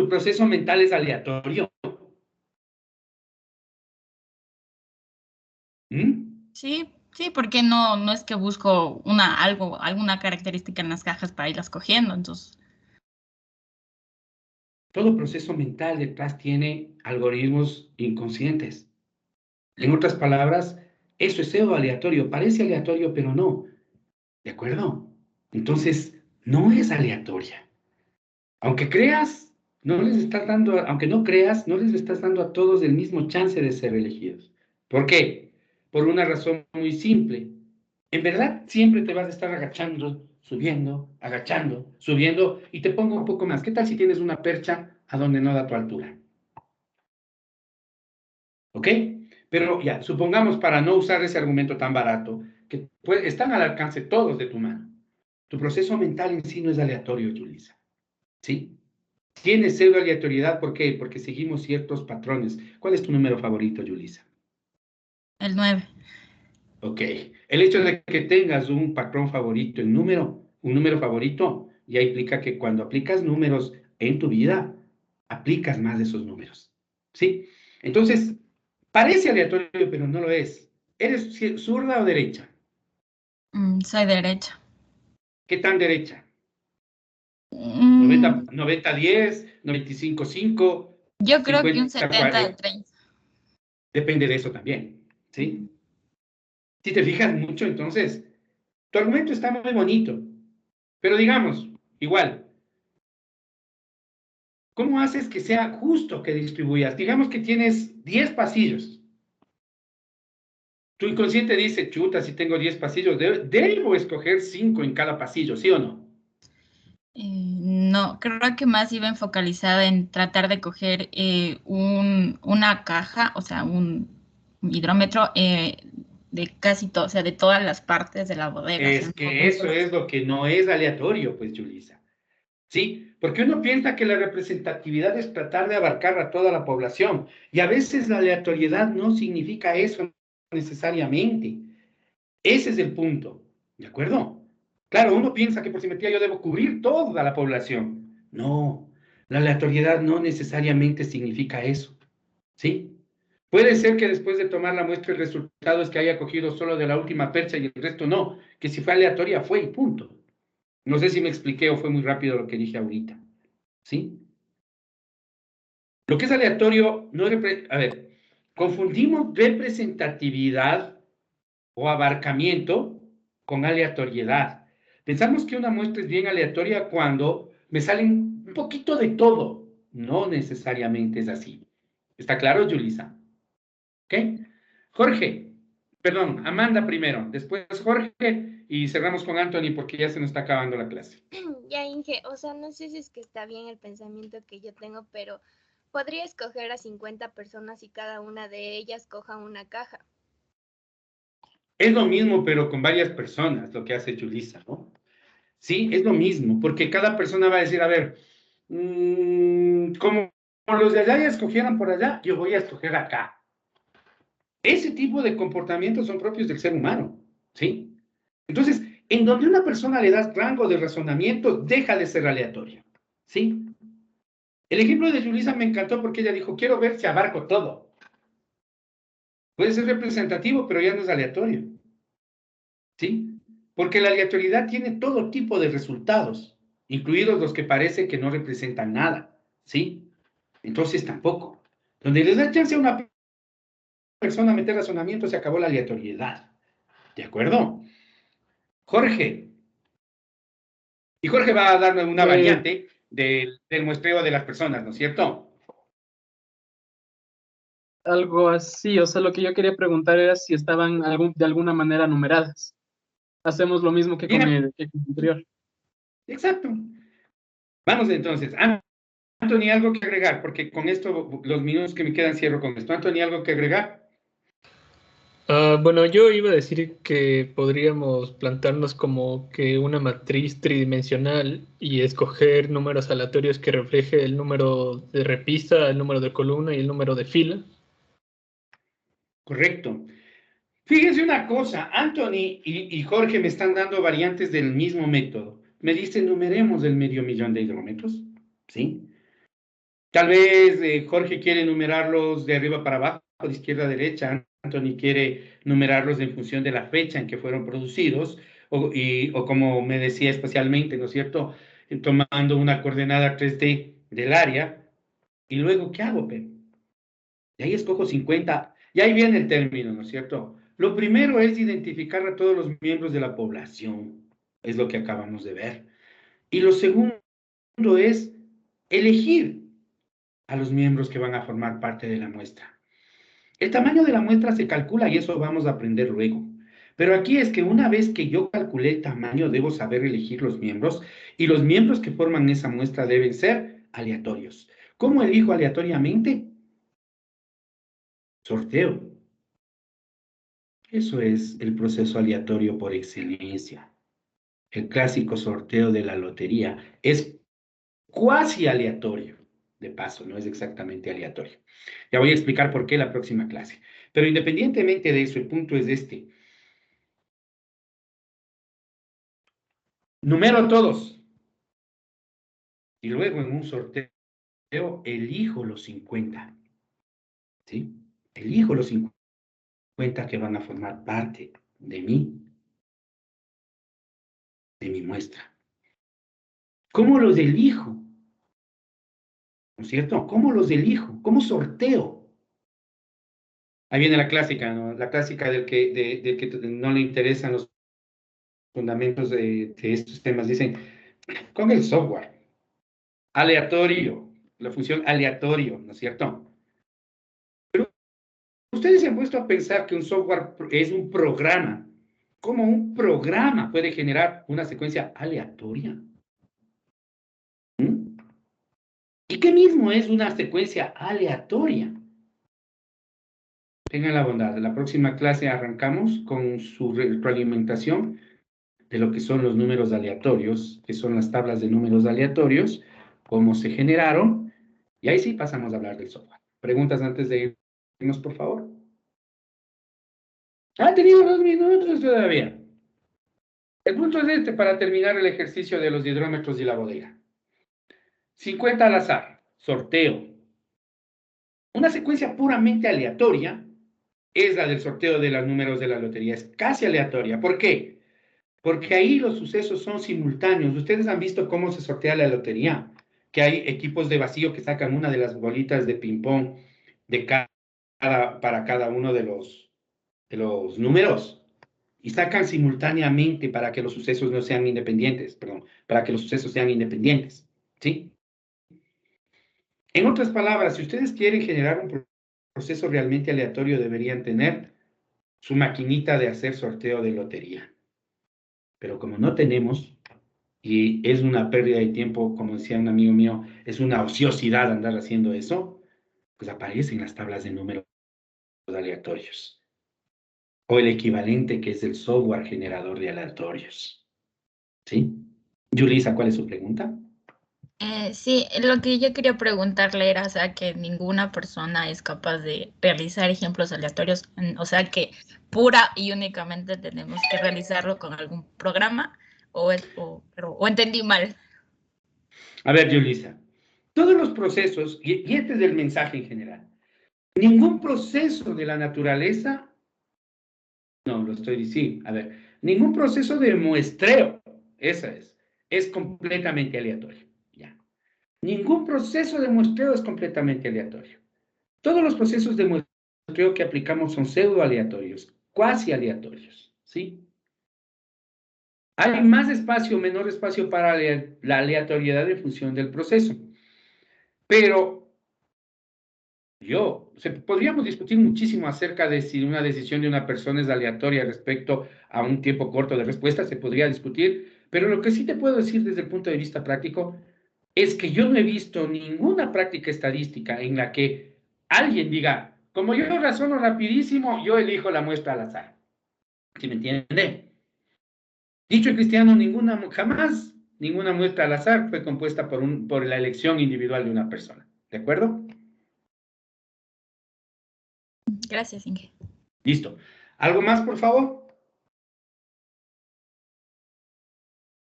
proceso mental es aleatorio. Sí, porque no es que busco alguna característica en las cajas para irlas cogiendo, entonces... Todo proceso mental detrás tiene algoritmos inconscientes. En otras palabras, eso es pseudo aleatorio. Parece aleatorio, pero no. ¿De acuerdo? Entonces, no es aleatoria. Aunque creas, no les estás dando, aunque no creas, no les estás dando a todos el mismo chance de ser elegidos. ¿Por qué? Por una razón muy simple. En verdad, siempre te vas a estar agachando, subiendo, agachando, subiendo, y te pongo un poco más. ¿Qué tal si tienes una percha a donde no da tu altura? ¿Ok? Pero ya, supongamos para no usar ese argumento tan barato, que están al alcance todos de tu mano. Tu proceso mental en sí no es aleatorio, Yulisa. ¿Sí? Tiene pseudo aleatoriedad, ¿por qué? Porque seguimos ciertos patrones. ¿Cuál es tu número favorito, Yulisa? El 9. Ok. El hecho de que tengas un patrón favorito en número, un número favorito, ya implica que cuando aplicas números en tu vida, aplicas más de esos números. ¿Sí? Entonces, parece aleatorio, pero no lo es. ¿Eres zurda o derecha? Soy derecha. ¿Qué tan derecha? 90-10, 95-5. Yo creo que un 70-30. Depende de eso también, ¿sí? Si te fijas mucho, entonces, tu argumento está muy bonito, pero digamos, igual, ¿cómo haces que sea justo que distribuyas? Digamos que tienes 10 pasillos. Tu inconsciente dice, chuta, si tengo 10 pasillos, debo escoger 5 en cada pasillo, ¿sí o no? No, creo que más iba enfocalizada en tratar de coger una caja, o sea, un hidrómetro de casi todo, o sea, de todas las partes de la bodega. Es que eso es lo que no es aleatorio, pues, Yulisa. ¿Sí? Porque uno piensa que la representatividad es tratar de abarcar a toda la población, y a veces la aleatoriedad no significa eso necesariamente. Ese es el punto, ¿de acuerdo? Claro, uno piensa que por simetría yo debo cubrir toda la población. No, la aleatoriedad no necesariamente significa eso, ¿sí? Puede ser que después de tomar la muestra el resultado es que haya cogido solo de la última percha y el resto no, que si fue aleatoria fue y punto. No sé si me expliqué o fue muy rápido lo que dije ahorita, ¿sí? Lo que es aleatorio no es... A ver, confundimos representatividad o abarcamiento con aleatoriedad. Pensamos que una muestra es bien aleatoria cuando me salen un poquito de todo. No necesariamente es así. ¿Está claro, Yulisa? ¿Ok? Jorge, perdón, Amanda primero, después Jorge y cerramos con Anthony porque ya se nos está acabando la clase. Ya, Inge, o sea, no sé si es que está bien el pensamiento que yo tengo, pero podría escoger a 50 personas y cada una de ellas coja una caja. Es lo mismo, pero con varias personas, lo que hace Yulisa, ¿no? Sí, es lo mismo, porque cada persona va a decir, a ver, como los de allá ya escogieran por allá, yo voy a escoger acá. Ese tipo de comportamientos son propios del ser humano, ¿sí? Entonces, en donde una persona le das rango de razonamiento, deja de ser aleatorio, ¿sí? El ejemplo de Yulisa me encantó porque ella dijo, quiero ver si abarco todo. Puede ser representativo, pero ya no es aleatorio, ¿sí? Porque la aleatoriedad tiene todo tipo de resultados, incluidos los que parece que no representan nada, ¿sí? Entonces tampoco. Donde les da chance a una persona a meter razonamiento, se acabó la aleatoriedad. ¿De acuerdo? Jorge. Y Jorge va a darme una variante del muestreo de las personas, ¿no es cierto? Algo así, o sea, lo que yo quería preguntar era si estaban de alguna manera numeradas. Hacemos lo mismo que con el anterior. Exacto. Vamos entonces. Anthony, algo que agregar, porque con esto, los minutos que me quedan cierro con esto. Anthony, ¿algo que agregar? Bueno, yo iba a decir que podríamos plantarnos como que una matriz tridimensional y escoger números aleatorios que refleje el número de repisa, el número de columna y el número de fila. Correcto. Fíjense una cosa, Anthony y Jorge me están dando variantes del mismo método. Me dicen, numeremos el 500.000 de hidrómetros, ¿sí? Tal vez Jorge quiere numerarlos de arriba para abajo, de izquierda a derecha. Anthony quiere numerarlos en función de la fecha en que fueron producidos, o como me decía especialmente, ¿no es cierto? Tomando una coordenada 3D del área, y luego, ¿qué hago, Pe? Y ahí escojo 50, y ahí viene el término, ¿no es cierto? Lo primero es identificar a todos los miembros de la población, es lo que acabamos de ver. Y lo segundo es elegir a los miembros que van a formar parte de la muestra. El tamaño de la muestra se calcula y eso vamos a aprender luego. Pero aquí es que una vez que yo calculé el tamaño, debo saber elegir los miembros y los miembros que forman esa muestra deben ser aleatorios. ¿Cómo elijo aleatoriamente? Sorteo. Eso es el proceso aleatorio por excelencia. El clásico sorteo de la lotería es cuasi aleatorio. De paso, no es exactamente aleatorio. Ya voy a explicar por qué la próxima clase. Pero independientemente de eso, el punto es este. Numero todos. Y luego en un sorteo elijo los 50. ¿Sí? Elijo los 50 que van a formar parte de mi muestra. ¿Cómo los elijo? ¿No es cierto? ¿Cómo los elijo? ¿Cómo sorteo? Ahí viene la clásica, ¿no? La clásica del que no le interesan los fundamentos de estos temas. Dicen, con el software. Aleatorio. La función aleatorio, ¿no es cierto? Pero ustedes se han puesto a pensar que un software es un programa. ¿Cómo un programa puede generar una secuencia aleatoria? ¿Y qué mismo es una secuencia aleatoria? Tengan la bondad, la próxima clase arrancamos con su retroalimentación de lo que son los números aleatorios, que son las tablas de números aleatorios, cómo se generaron, y ahí sí pasamos a hablar del software. ¿Preguntas antes de irnos, por favor? ¿Ha tenido 2 minutos todavía? El punto es este para terminar el ejercicio de los hidrómetros y la bodega. 50 al azar, sorteo. Una secuencia puramente aleatoria es la del sorteo de los números de la lotería. Es casi aleatoria. ¿Por qué? Porque ahí los sucesos son simultáneos. Ustedes han visto cómo se sortea la lotería, que hay equipos de vacío que sacan una de las bolitas de ping-pong para cada uno de los números y sacan simultáneamente para que los sucesos no sean independientes, perdón, para que los sucesos sean independientes, ¿sí? En otras palabras, si ustedes quieren generar un proceso realmente aleatorio, deberían tener su maquinita de hacer sorteo de lotería. Pero como no tenemos, y es una pérdida de tiempo, como decía un amigo mío, es una ociosidad andar haciendo eso, pues aparecen las tablas de números aleatorios. O el equivalente que es el software generador de aleatorios. ¿Sí? Yulisa, ¿cuál es su pregunta? Sí, lo que yo quería preguntarle era, o sea, que ninguna persona es capaz de realizar ejemplos aleatorios, o sea, que pura y únicamente tenemos que realizarlo con algún programa, o entendí mal. A ver, Yulisa, todos los procesos, y este es el mensaje en general, ningún proceso de la naturaleza, no, lo estoy diciendo, a ver, ningún proceso de muestreo, esa es completamente aleatorio, ya. Ningún proceso de muestreo es completamente aleatorio. Todos los procesos de muestreo que aplicamos son pseudo aleatorios, cuasi aleatorios, ¿sí? Hay más espacio o menor espacio para la aleatoriedad en función del proceso. Pero podríamos discutir muchísimo acerca de si una decisión de una persona es aleatoria respecto a un tiempo corto de respuesta, se podría discutir, pero lo que sí te puedo decir desde el punto de vista práctico es que yo no he visto ninguna práctica estadística en la que alguien diga, como yo razono rapidísimo, yo elijo la muestra al azar. ¿Sí me entiende? Dicho en cristiano, jamás ninguna muestra al azar fue compuesta por la elección individual de una persona. ¿De acuerdo? Gracias, Inge. Listo. ¿Algo más, por favor?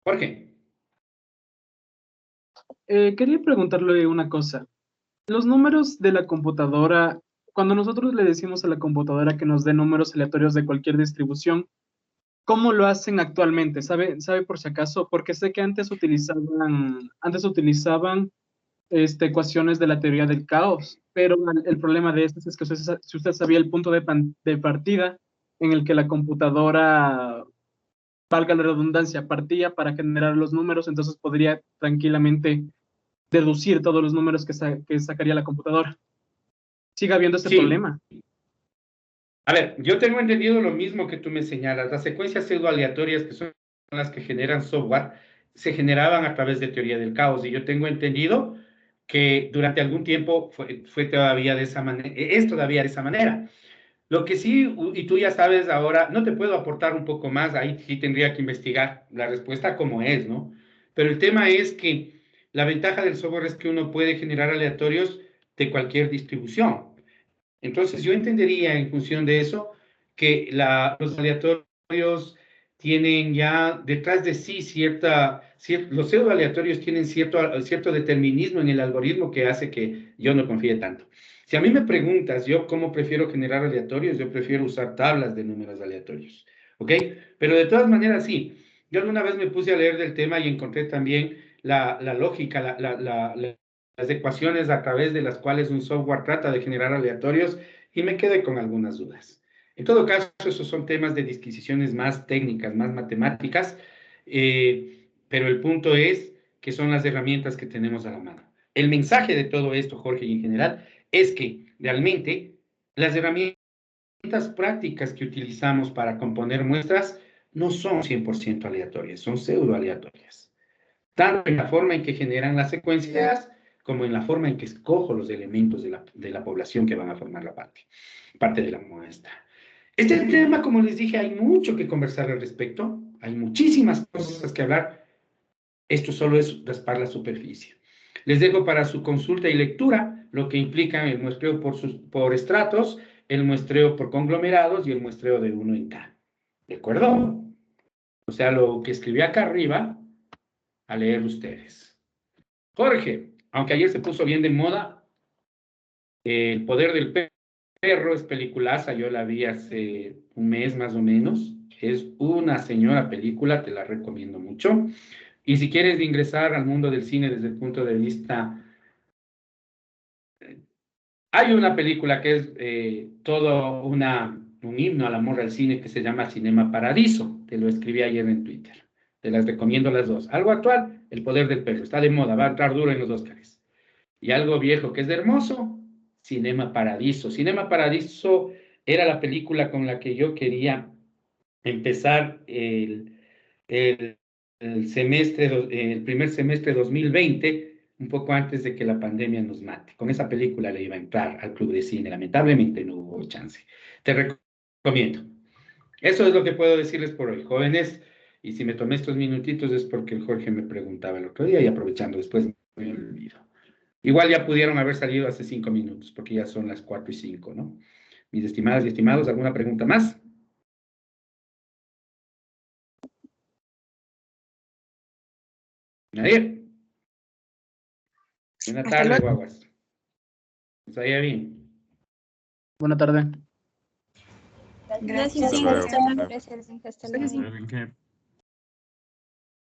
Jorge. Quería preguntarle una cosa. Los números de la computadora, cuando nosotros le decimos a la computadora que nos dé números aleatorios de cualquier distribución, ¿cómo lo hacen actualmente? ¿Sabe por si acaso? Porque sé que antes utilizaban ecuaciones de la teoría del caos, pero el problema de estas es que si usted sabía el punto de partida en el que la computadora, valga la redundancia, partía para generar los números, entonces podría tranquilamente deducir todos los números que sacaría la computadora. ¿Sigue habiendo ese problema? A ver, yo tengo entendido lo mismo que tú me señalas. Las secuencias pseudoaleatorias, que son las que generan software, se generaban a través de teoría del caos. Y yo tengo entendido que durante algún tiempo fue todavía de esa manera, es todavía de esa manera. Lo que sí, y tú ya sabes ahora, no te puedo aportar un poco más, ahí sí tendría que investigar la respuesta como es, ¿no? Pero el tema es que la ventaja del software es que uno puede generar aleatorios de cualquier distribución. Entonces yo entendería en función de eso que los aleatorios tienen ya detrás de sí los pseudo aleatorios tienen cierto determinismo en el algoritmo que hace que yo no confíe tanto. Si a mí me preguntas, yo cómo prefiero generar aleatorios, yo prefiero usar tablas de números aleatorios, ¿ok? Pero de todas maneras, sí. Yo alguna vez me puse a leer del tema y encontré también la lógica, las ecuaciones a través de las cuales un software trata de generar aleatorios y me quedé con algunas dudas. En todo caso, esos son temas de disquisiciones más técnicas, más matemáticas, pero el punto es que son las herramientas que tenemos a la mano. El mensaje de todo esto, Jorge, y en general, es que realmente las herramientas prácticas que utilizamos para componer muestras no son 100% aleatorias, son pseudo aleatorias. Tanto en la forma en que generan las secuencias, como en la forma en que escojo los elementos de la población que van a formar la parte de la muestra. Este tema, como les dije, hay mucho que conversar al respecto, hay muchísimas cosas que hablar. Esto solo es raspar la superficie. Les dejo para su consulta y lectura lo que implica el muestreo por estratos, el muestreo por conglomerados y el muestreo de 1 en K. ¿De acuerdo? O sea, lo que escribí acá arriba, a leer ustedes. Jorge, aunque ayer se puso bien de moda, El poder del perro es peliculaza, yo la vi hace un mes más o menos. Es una señora película, te la recomiendo mucho. Y si quieres ingresar al mundo del cine desde el punto de vista... Hay una película que es todo un himno al amor al cine que se llama Cinema Paradiso. Te lo escribí ayer en Twitter. Te las recomiendo las dos. Algo actual, El poder del perro. Está de moda, va a entrar duro en los Óscares. Y algo viejo que es hermoso, Cinema Paradiso. Cinema Paradiso era la película con la que yo quería empezar el primer semestre 2020 un poco antes de que la pandemia nos mate. Con esa película le iba a entrar al club de cine, lamentablemente no hubo chance. Te recomiendo. Eso es lo que puedo decirles por hoy, jóvenes, y si me tomé estos minutitos es porque el Jorge me preguntaba el otro día y aprovechando después me olvido. Igual ya pudieron haber salido hace 5 minutos, porque ya son las 4:05, ¿no? Mis estimadas y estimados, ¿alguna pregunta más? ¿Nadie? Buena tarde, guaguas. ¿Nos vaya bien? Buena tarde. Gracias. Hasta luego. Gracias. Hasta luego.